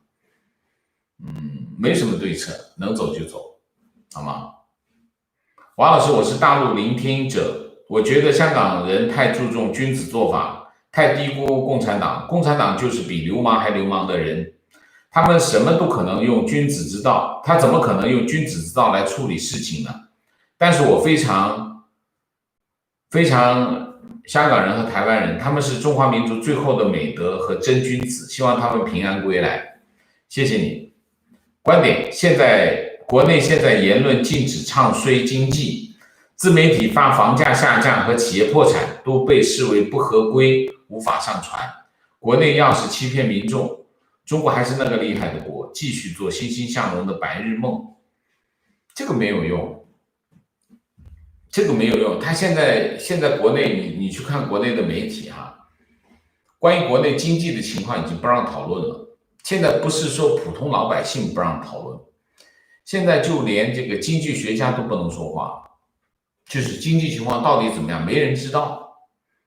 没什么对策，能走就走，好吗？王老师，我是大陆聆听者，我觉得香港人太注重君子做法，太低估共产党。共产党就是比流氓还流氓的人，他们什么都可能用君子之道，他怎么可能用君子之道来处理事情呢？但是我非常香港人和台湾人，他们是中华民族最后的美德和真君子，希望他们平安归来。谢谢你。观点：国内现在言论禁止唱衰经济，自媒体发房价下降和企业破产都被视为不合规，无法上传。国内要是欺骗民众，中国还是那个厉害的国，继续做欣欣向荣的白日梦。这个没有用，他现在国内你去看国内的媒体啊，关于国内经济的情况已经不让讨论了。现在不是说普通老百姓不让讨论，现在就连这个经济学家都不能说话。就是经济情况到底怎么样，没人知道，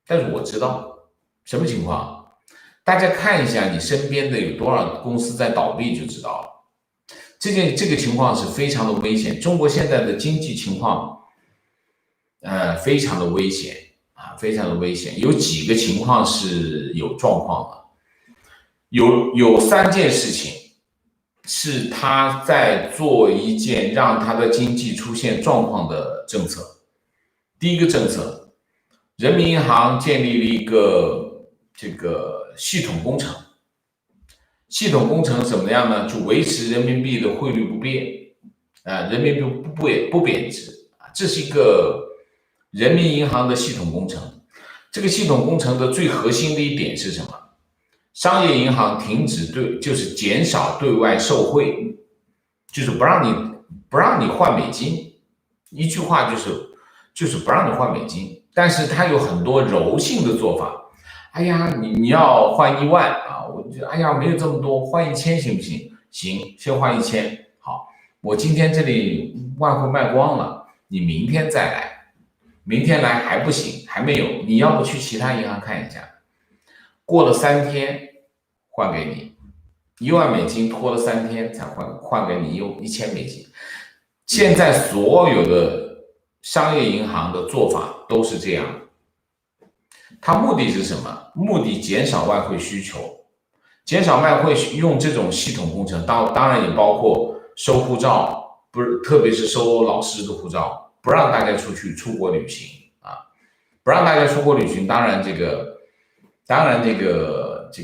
但是我知道什么情况。大家看一下你身边的有多少公司在倒闭就知道了。这个情况是非常的危险。中国现在的经济情况，非常的危险啊，非常的危险。有几个情况是有状况的，有3件事情是他在做一件让他的经济出现状况的政策。第一个政策，人民银行建立了一个这个系统工程。系统工程怎么样呢？就维持人民币的汇率不变，人民币不贬值，这是一个人民银行的系统工程。这个系统工程的最核心的一点是什么？商业银行停止就是减少对外售汇，就是不让你换美金，一句话就是不让你换美金。但是它有很多柔性的做法。哎呀，你要换1万啊，我就哎呀没有这么多，换1000行不行？行，先换1000。好，我今天这里外汇卖光了，你明天再来，明天来还不行，还没有，你要不去其他银行看一下，过了3天换给你1万美金，拖了3天才换给你1000美金。现在所有的商业银行的做法都是这样。它目的是什么？目的减少外汇需求，减少外汇用这种系统工程，当然也包括收护照，不是，特别是收老师的护照，不让大家出国旅行啊，不让大家出国旅行。当然这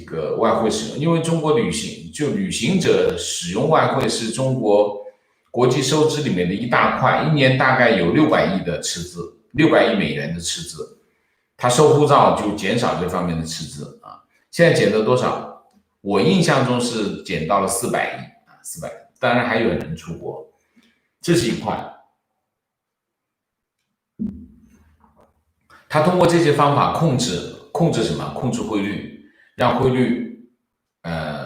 个外汇使用，因为中国旅行者使用外汇是中国国际收支里面的一大块，一年大概有600亿的赤字，600亿美元的赤字。他收护照就减少这方面的赤字啊，现在减到多少？我印象中是减到了400亿啊，400亿。当然还有人出国，这是一块。他通过这些方法控制什么？控制汇率，让汇率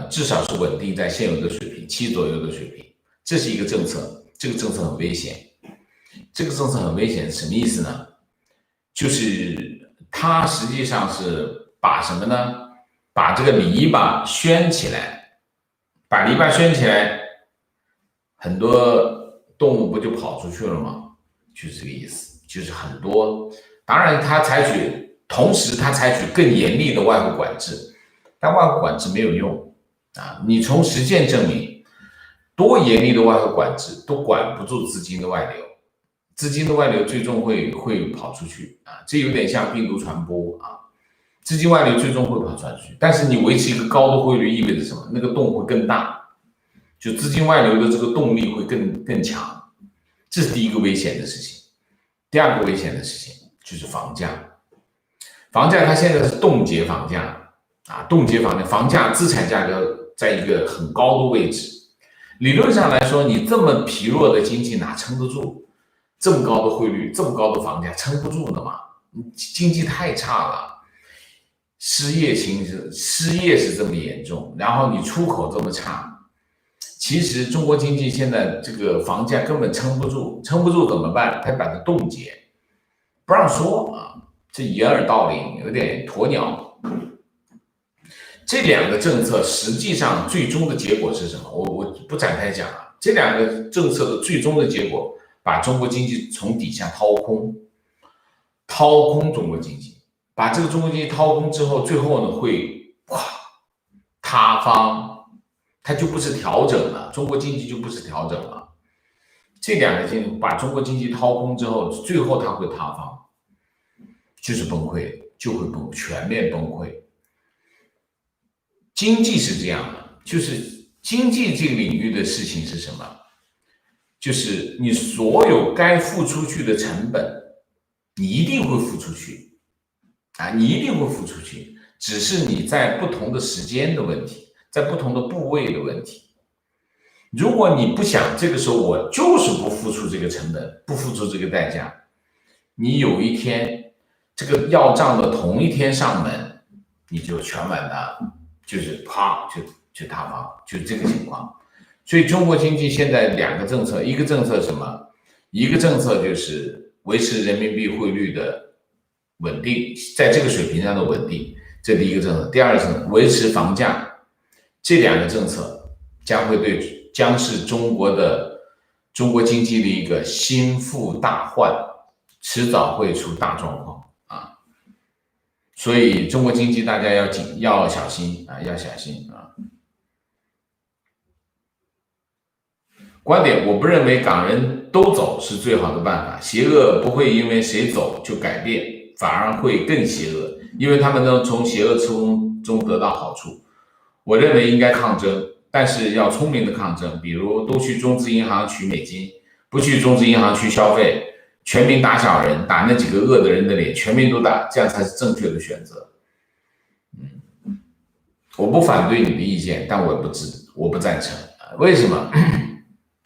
至少是稳定在现有的水平，7左右的水平。这是一个政策，这个政策很危险。这个政策很危险，什么意思呢？就是它实际上是把什么呢？把这个篱笆圈起来，把篱笆圈起来，很多动物不就跑出去了吗？就是这个意思，就是很多。当然，同时它采取更严厉的外汇管制，但外汇管制没有用啊！你从实践证明，多严厉的外汇管制都管不住资金的外流。资金的外流最终会跑出去啊，这有点像病毒传播啊，资金外流最终会跑出去，但是你维持一个高的汇率意味着什么？那个洞会更大，就资金外流的这个动力会更强，这是第一个危险的事情。第二个危险的事情就是房价，房价它现在是冻结房价啊，冻结房价资产价格在一个很高的位置，理论上来说，你这么疲弱的经济哪撑得住？这么高的汇率，这么高的房价，撑不住的嘛？经济太差了，失业是这么严重，然后你出口这么差，其实中国经济现在这个房价根本撑不住，撑不住怎么办？他把它冻结，不让说啊，这掩耳盗铃，有点鸵鸟。这2个政策实际上最终的结果是什么？我不展开讲了。这2个政策的最终的结果，把中国经济从底下掏空中国经济，把这个中国经济掏空之后，最后呢会塌方，它就不是调整了，中国经济就不是调整了。这2个经济把中国经济掏空之后，最后它会塌方，就是崩溃，全面崩溃。经济是这样的，就是经济这个领域的事情是什么？就是你所有该付出去的成本，你一定会付出去啊，你一定会付出去，只是你在不同的时间的问题，在不同的部位的问题。如果你不想这个时候我就是不付出这个成本，不付出这个代价，你有一天这个要账的同一天上门，你就全完蛋，就是啪就塌方，就这个情况。所以中国经济现在2个政策，一个政策什么？一个政策就是维持人民币汇率的稳定，在这个水平上的稳定，这第一个政策。第二个政策，维持房价，这两个政策将是中国经济的一个心腹大患，迟早会出大状况啊！所以中国经济大家要小心啊，要小心啊！观点，我不认为港人都走是最好的办法，邪恶不会因为谁走就改变，反而会更邪恶，因为他们能从邪恶之中得到好处。我认为应该抗争，但是要聪明的抗争，比如都去中资银行取美金，不去中资银行去消费，全民打小人，打那几个恶的人的脸，全民都打，这样才是正确的选择。我不反对你的意见，但我不赞成。为什么？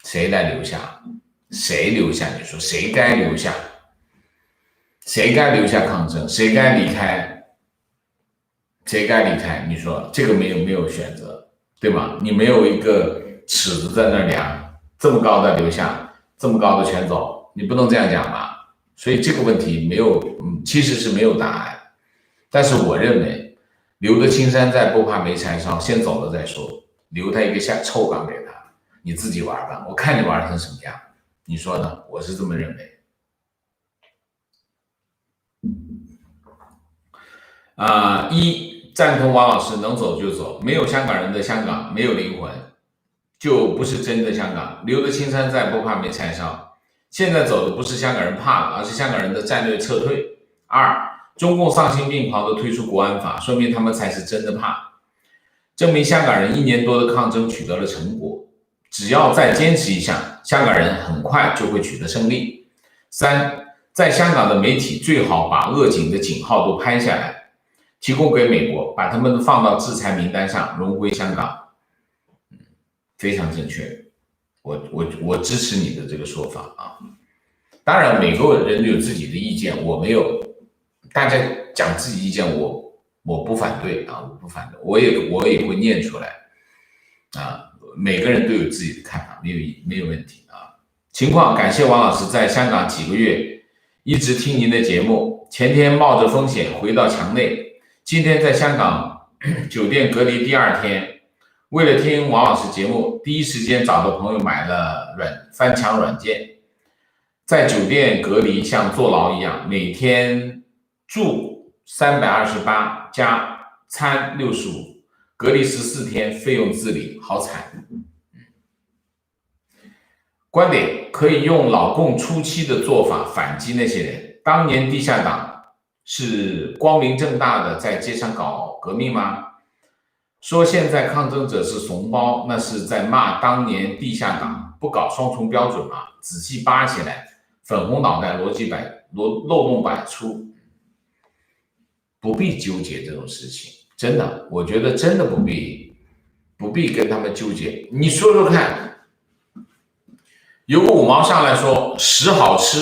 谁来留下？谁留下？你说谁该留下？谁该留下抗争？谁该离开？谁该离开？你说这个没有选择，对吗？你没有一个尺子在那量，这么高的留下，这么高的全走，你不能这样讲吧？所以这个问题其实是没有答案。但是我认为，留得青山在，不怕没柴烧，先走了再说，留他一个臭港给他。你自己玩吧，我看你玩成什么样，你说呢？我是这么认为。赞同王老师，能走就走，没有香港人的香港没有灵魂，就不是真的香港。留得青山在，不怕没柴烧。现在走的不是香港人怕了，而是香港人的战略撤退。中共丧心病狂地推出国安法，说明他们才是真的怕，证明香港人1年多的抗争取得了成果。只要再坚持一下，香港人很快就会取得胜利。在香港的媒体最好把恶警的警号都拍下来，提供给美国，把他们放到制裁名单上，荣归香港。非常正确，我支持你的这个说法啊。当然，每个人有自己的意见，我没有，大家讲自己意见，我不反对啊，我不反对，我也会念出来啊。每个人都有自己的看法，没有问题啊。情况，感谢王老师在香港几个月一直听您的节目，前天冒着风险回到墙内，今天在香港酒店隔离第2天，为了听王老师节目，第一时间找到朋友买了翻墙软件，在酒店隔离像坐牢一样，每天住328加餐65，隔离14天，费用自理，好惨。观点，可以用老共初期的做法反击那些人。当年地下党是光明正大的在街上搞革命吗？说现在抗争者是怂包，那是在骂当年地下党不搞双重标准吗？仔细扒起来，粉红脑袋漏洞百出，不必纠结这种事情。真的，我觉得真的不必跟他们纠结。你说说看，有个5毛上来说屎好吃，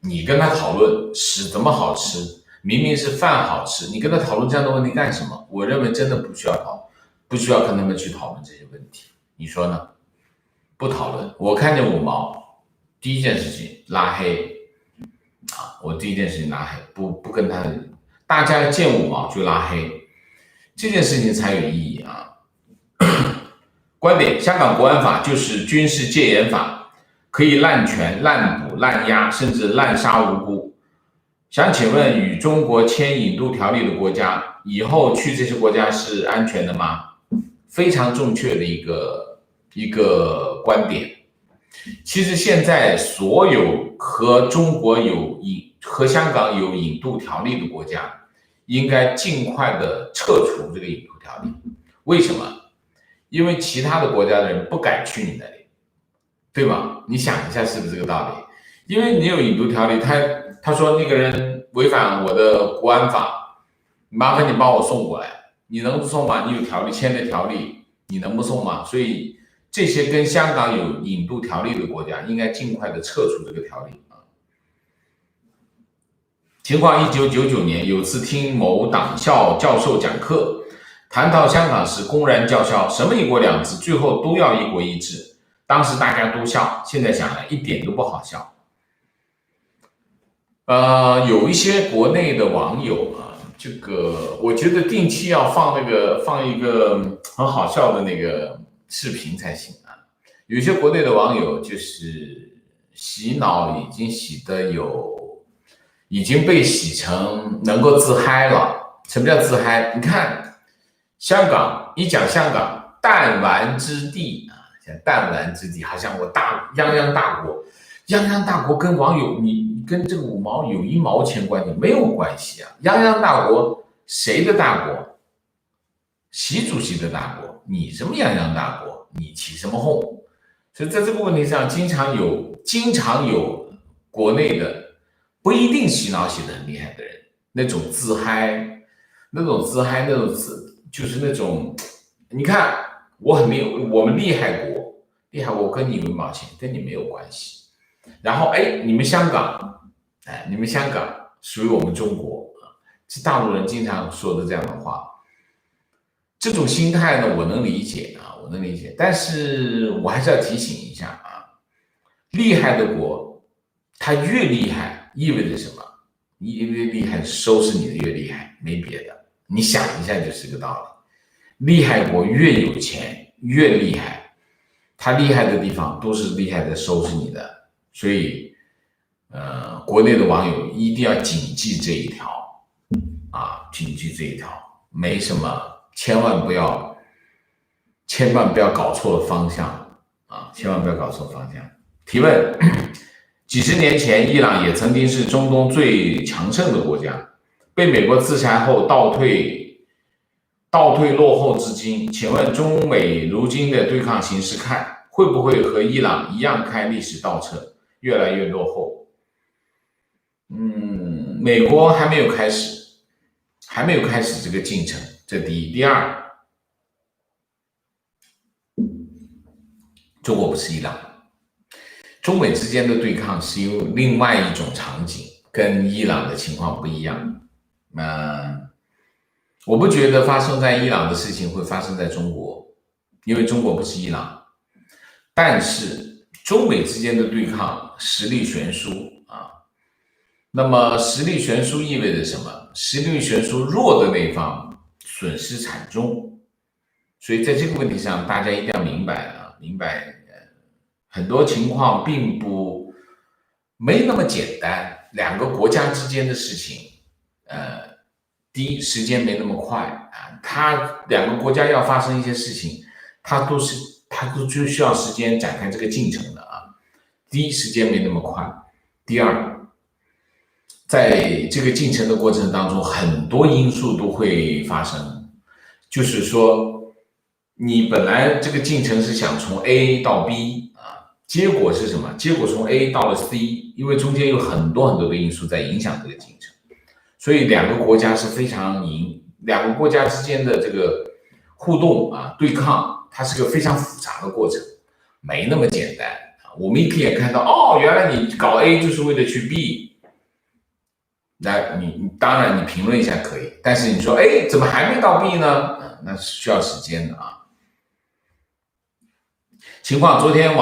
你跟他讨论屎怎么好吃，明明是饭好吃，你跟他讨论这样的问题干什么？我认为真的不需要跟他们去讨论这些问题，你说呢？不讨论。我看见5毛，第一件事情拉黑啊，我第一件事情拉黑，不跟他，大家见5毛就拉黑，这件事情才有意义啊。观点，香港国安法就是军事戒严法，可以滥权、滥捕、滥压，甚至滥杀无辜。想请问，与中国签引渡条例的国家，以后去这些国家是安全的吗？非常正确的一个观点。其实现在所有和香港有引渡条例的国家，应该尽快的撤除这个引渡条例。为什么？因为其他的国家的人不敢去你那里，对吗？你想一下是不是这个道理？因为你有引渡条例，他说那个人违反我的国安法，麻烦你帮我送过来，你能不送吗？你有条例签的条例，你能不送吗？所以这些跟香港有引渡条例的国家，应该尽快的撤除这个条例啊。情况：1999年有次听某党校教授讲课，谈到香港时公然叫嚣什么一国两制，最后都要一国一制。当时大家都笑，现在想来一点都不好笑。有一些国内的网友啊，这个我觉得定期要放一个很好笑的那个视频才行啊。有一些国内的网友就是洗脑已经洗的已经被洗成能够自嗨了。什么叫自嗨？你看香港，一讲香港弹丸之地啊，像弹丸之地，好像我泱泱大国。泱泱大国跟网友，你跟这个五毛有一毛钱关系没有关系啊？泱泱大国谁的大国？习主席的大国，你什么泱泱大国？你起什么哄？所以在这个问题上，经常有国内的不一定洗脑洗得很厉害的人，那种自嗨，就是那种，你看我们厉害国跟你有一毛钱，跟你没有关系。然后你们香港，你们香港属于我们中国啊，是大陆人经常说的这样的话。这种心态呢，我能理解啊，我能理解，但是我还是要提醒一下啊，厉害的国，它越厉害意味着什么？你越厉害，收拾你的越厉害，没别的。你想一下就是个道理。厉害国越有钱越厉害，他厉害的地方都是厉害的收拾你的。所以，国内的网友一定要谨记这一条啊，谨记这一条，没什么，千万不要搞错了方向啊，千万不要搞错方向。提问：几十年前，伊朗也曾经是中东最强盛的国家，被美国制裁后倒退落后至今。请问中美如今的对抗形势看，会不会和伊朗一样开历史倒车？越来越落后。美国还没有开始这个进程，这第一。第二，中国不是伊朗，中美之间的对抗是有另外一种场景，跟伊朗的情况不一样。我不觉得发生在伊朗的事情会发生在中国，因为中国不是伊朗。但是中美之间的对抗实力悬殊啊，那么实力悬殊意味着什么？实力悬殊，弱的那一方损失惨重。所以在这个问题上，大家一定要明白很多情况没那么简单。两个国家之间的事情，第一，时间没那么快啊，两个国家要发生一些事情，它都就需要时间展开这个进程的啊。第一，时间没那么快；第二，在这个进程的过程当中，很多因素都会发生。就是说，你本来这个进程是想从 A 到 B 啊，结果是什么？结果从 A 到了 C， 因为中间有很多的因素在影响这个进程，所以两个国家之间的这个互动啊，对抗，它是个非常复杂的过程，没那么简单。我们一眼看到，原来你搞 A 就是为了去 B， 那你当然你评论一下可以，但是你说怎么还没到 B 呢？那是需要时间的啊。情况，昨天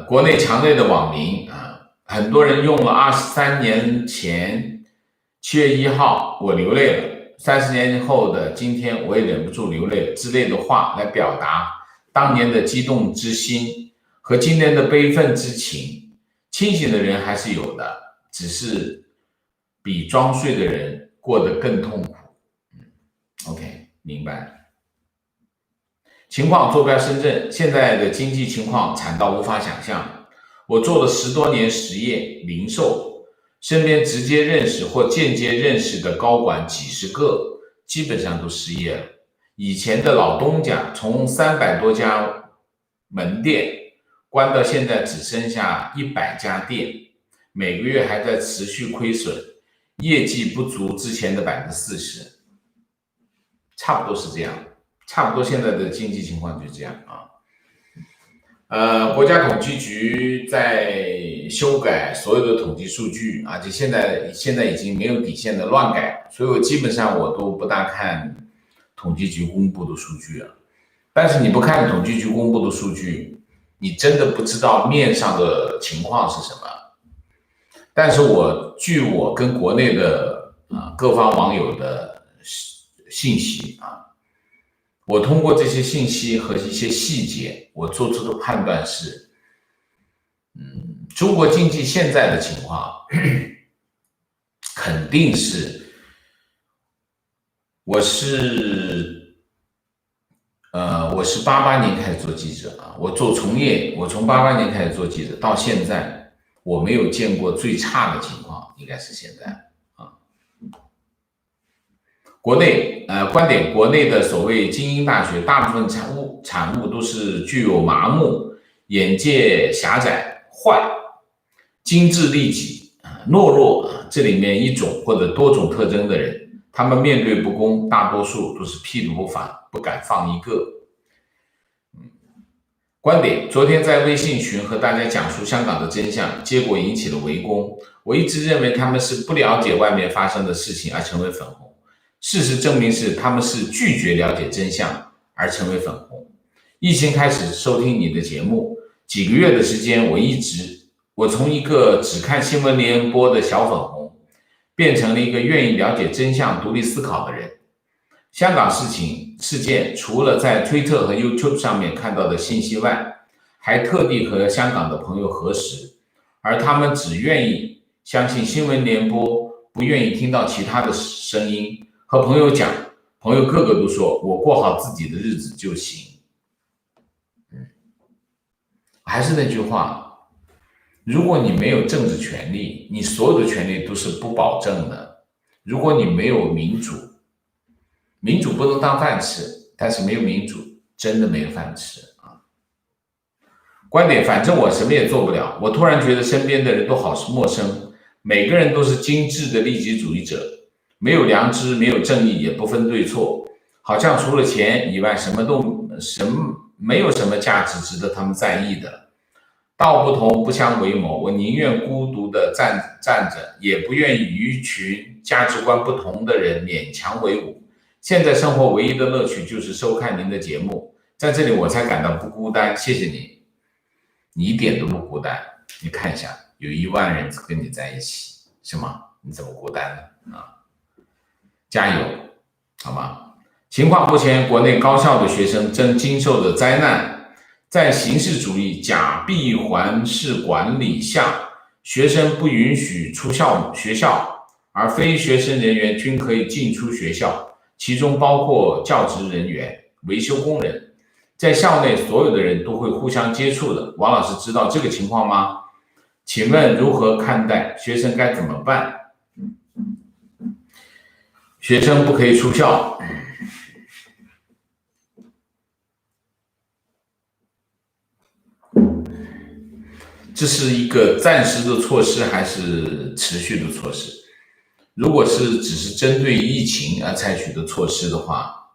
国内墙内的网民啊，很多人用了23年前7月1号我流泪了，30年后的今天我也忍不住流泪之类的话来表达当年的激动之心和今天的悲愤之情。清醒的人还是有的，只是比装睡的人过得更痛苦。OK， 明白。情况，坐标深圳，现在的经济情况惨到无法想象。我做了10多年实业零售，身边直接认识或间接认识的高管几十个，基本上都失业了。以前的老东家从300多家门店关到现在只剩下100家店，每个月还在持续亏损，业绩不足之前的40%，差不多是这样。差不多现在的经济情况就这样啊。国家统计局在修改所有的统计数据，而且现在已经没有底线的乱改，所以我基本上都不大看统计局公布的数据了。但是你不看统计局公布的数据，你真的不知道面上的情况是什么。但是据我跟国内的各方网友的信息我通过这些信息和一些细节，我做出的判断是，中国经济现在的情况肯定是，我是88年开始做记者我从88年开始做记者到现在，我没有见过最差的情况，应该是现在国内观点，国内的所谓精英大学，大部分产物都是具有麻木、眼界狭窄、坏、精致利己、懦弱这里面一种或者多种特征的人，他们面对不公，大多数都是屁都不反，不敢放一个。观点，昨天在微信群和大家讲述香港的真相，结果引起了围攻。我一直认为他们是不了解外面发生的事情而成为粉红。事实证明是他们是拒绝了解真相而成为粉红。疫情开始收听你的节目，几个月的时间，我从一个只看新闻联播的小粉红，变成了一个愿意了解真相、独立思考的人。香港事件，除了在推特和 YouTube 上面看到的信息外，还特地和香港的朋友核实，而他们只愿意相信新闻联播，不愿意听到其他的声音。和朋友讲，朋友个个都说我过好自己的日子就行。还是那句话，如果你没有政治权利，你所有的权利都是不保证的。如果你没有民主，民主不能当饭吃，但是没有民主，真的没有饭吃观点，反正我什么也做不了。我突然觉得身边的人都好陌生，每个人都是精致的利己主义者。没有良知，没有正义，也不分对错，好像除了钱以外，没有什么价值值得他们在意的。道不同不相为谋，我宁愿孤独的站着，也不愿意与一群价值观不同的人勉强为伍。现在生活唯一的乐趣就是收看您的节目，在这里我才感到不孤单，谢谢你。你一点都不孤单，你看一下，有1万人跟你在一起，是吗？你怎么孤单呢？加油，好吗？情况目前，国内高校的学生正经受着灾难。在形式主义假闭环式管理下，学生不允许出学校，而非学生人员均可以进出学校，其中包括教职人员、维修工人。在校内，所有的人都会互相接触的。王老师知道这个情况吗？请问如何看待？学生该怎么办？学生不可以出校，这是一个暂时的措施还是持续的措施？如果只是针对疫情而采取的措施的话，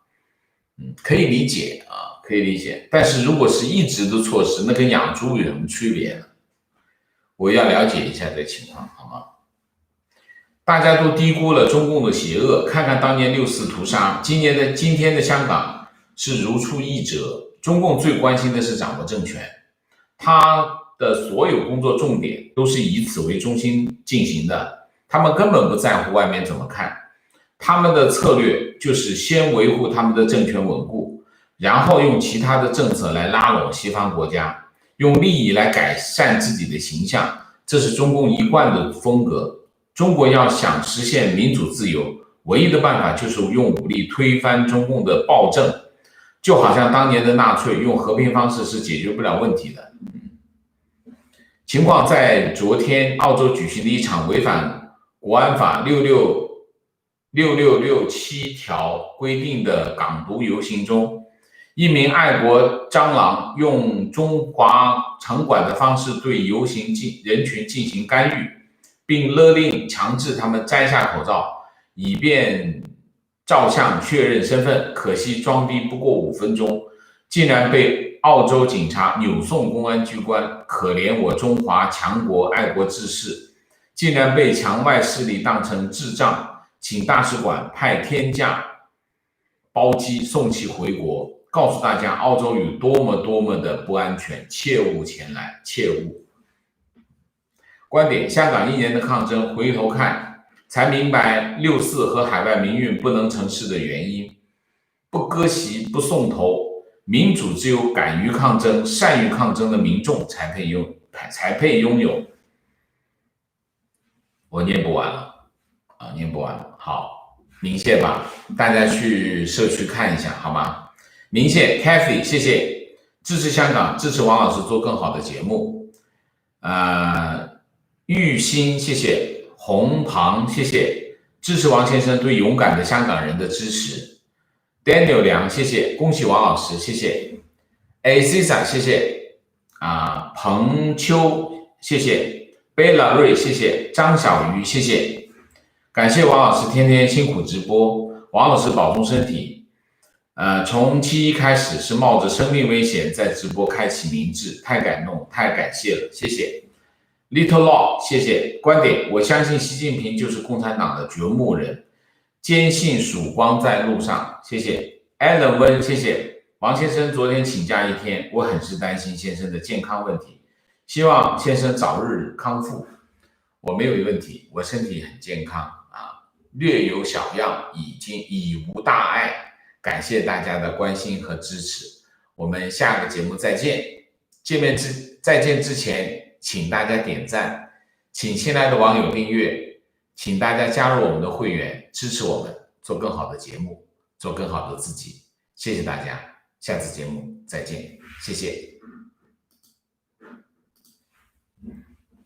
可以理解可以理解。但是如果是一直的措施，那跟养猪有什么区别呢？我要了解一下这个情况，好吗？大家都低估了中共的邪恶，看看当年6·4屠杀，今天的香港是如出一辙。中共最关心的是掌握政权，他的所有工作重点都是以此为中心进行的，他们根本不在乎外面怎么看，他们的策略就是先维护他们的政权稳固，然后用其他的政策来拉拢西方国家，用利益来改善自己的形象，这是中共一贯的风格。中国要想实现民主自由，唯一的办法就是用武力推翻中共的暴政，就好像当年的纳粹用和平方式是解决不了问题的。情况在昨天澳洲举行的一场违反国安法6667条规定的港独游行中，一名爱国蟑螂用中华场馆的方式对游行人群进行干预，并勒令强制他们摘下口罩，以便照相确认身份。可惜装逼不过5分钟，竟然被澳洲警察扭送公安机关。可怜我中华强国爱国志士，竟然被墙外势力当成智障，请大使馆派天价包机送其回国，告诉大家澳洲有多么的不安全，切勿前来，切勿。观点：香港1年的抗争，回头看才明白6·4和海外民运不能成事的原因。不割席，不送头，民主只有敢于抗争、善于抗争的民众才配拥有。我念不完了念不完了。好，明谢吧，大家去社区看一下好吗？明谢 Kathy， 谢谢，支持香港，支持王老师做更好的节目。玉鑫，谢谢，红庞，谢谢，支持王先生对勇敢的香港人的支持。Daniel 梁，谢谢，恭喜王老师，谢谢。Acisa， 谢谢。彭秋，谢谢。贝拉瑞，谢谢。张小鱼，谢谢。感谢王老师天天辛苦直播，王老师保重身体。从7·1开始是冒着生命危险在直播开启明智，太感动，太感谢了，谢谢。Little Law， 谢谢。观点：我相信习近平就是共产党的掘墓人，坚信曙光在路上，谢谢。Alan 温，谢谢。王先生昨天请假1天，我很是担心先生的健康问题，希望先生早日康复。我没有问题，我身体很健康略有小恙，已无大碍。感谢大家的关心和支持，我们下个节目再见。再见之前，请大家点赞，请亲爱的网友订阅，请大家加入我们的会员，支持我们做更好的节目，做更好的自己。谢谢大家，下次节目再见，谢谢。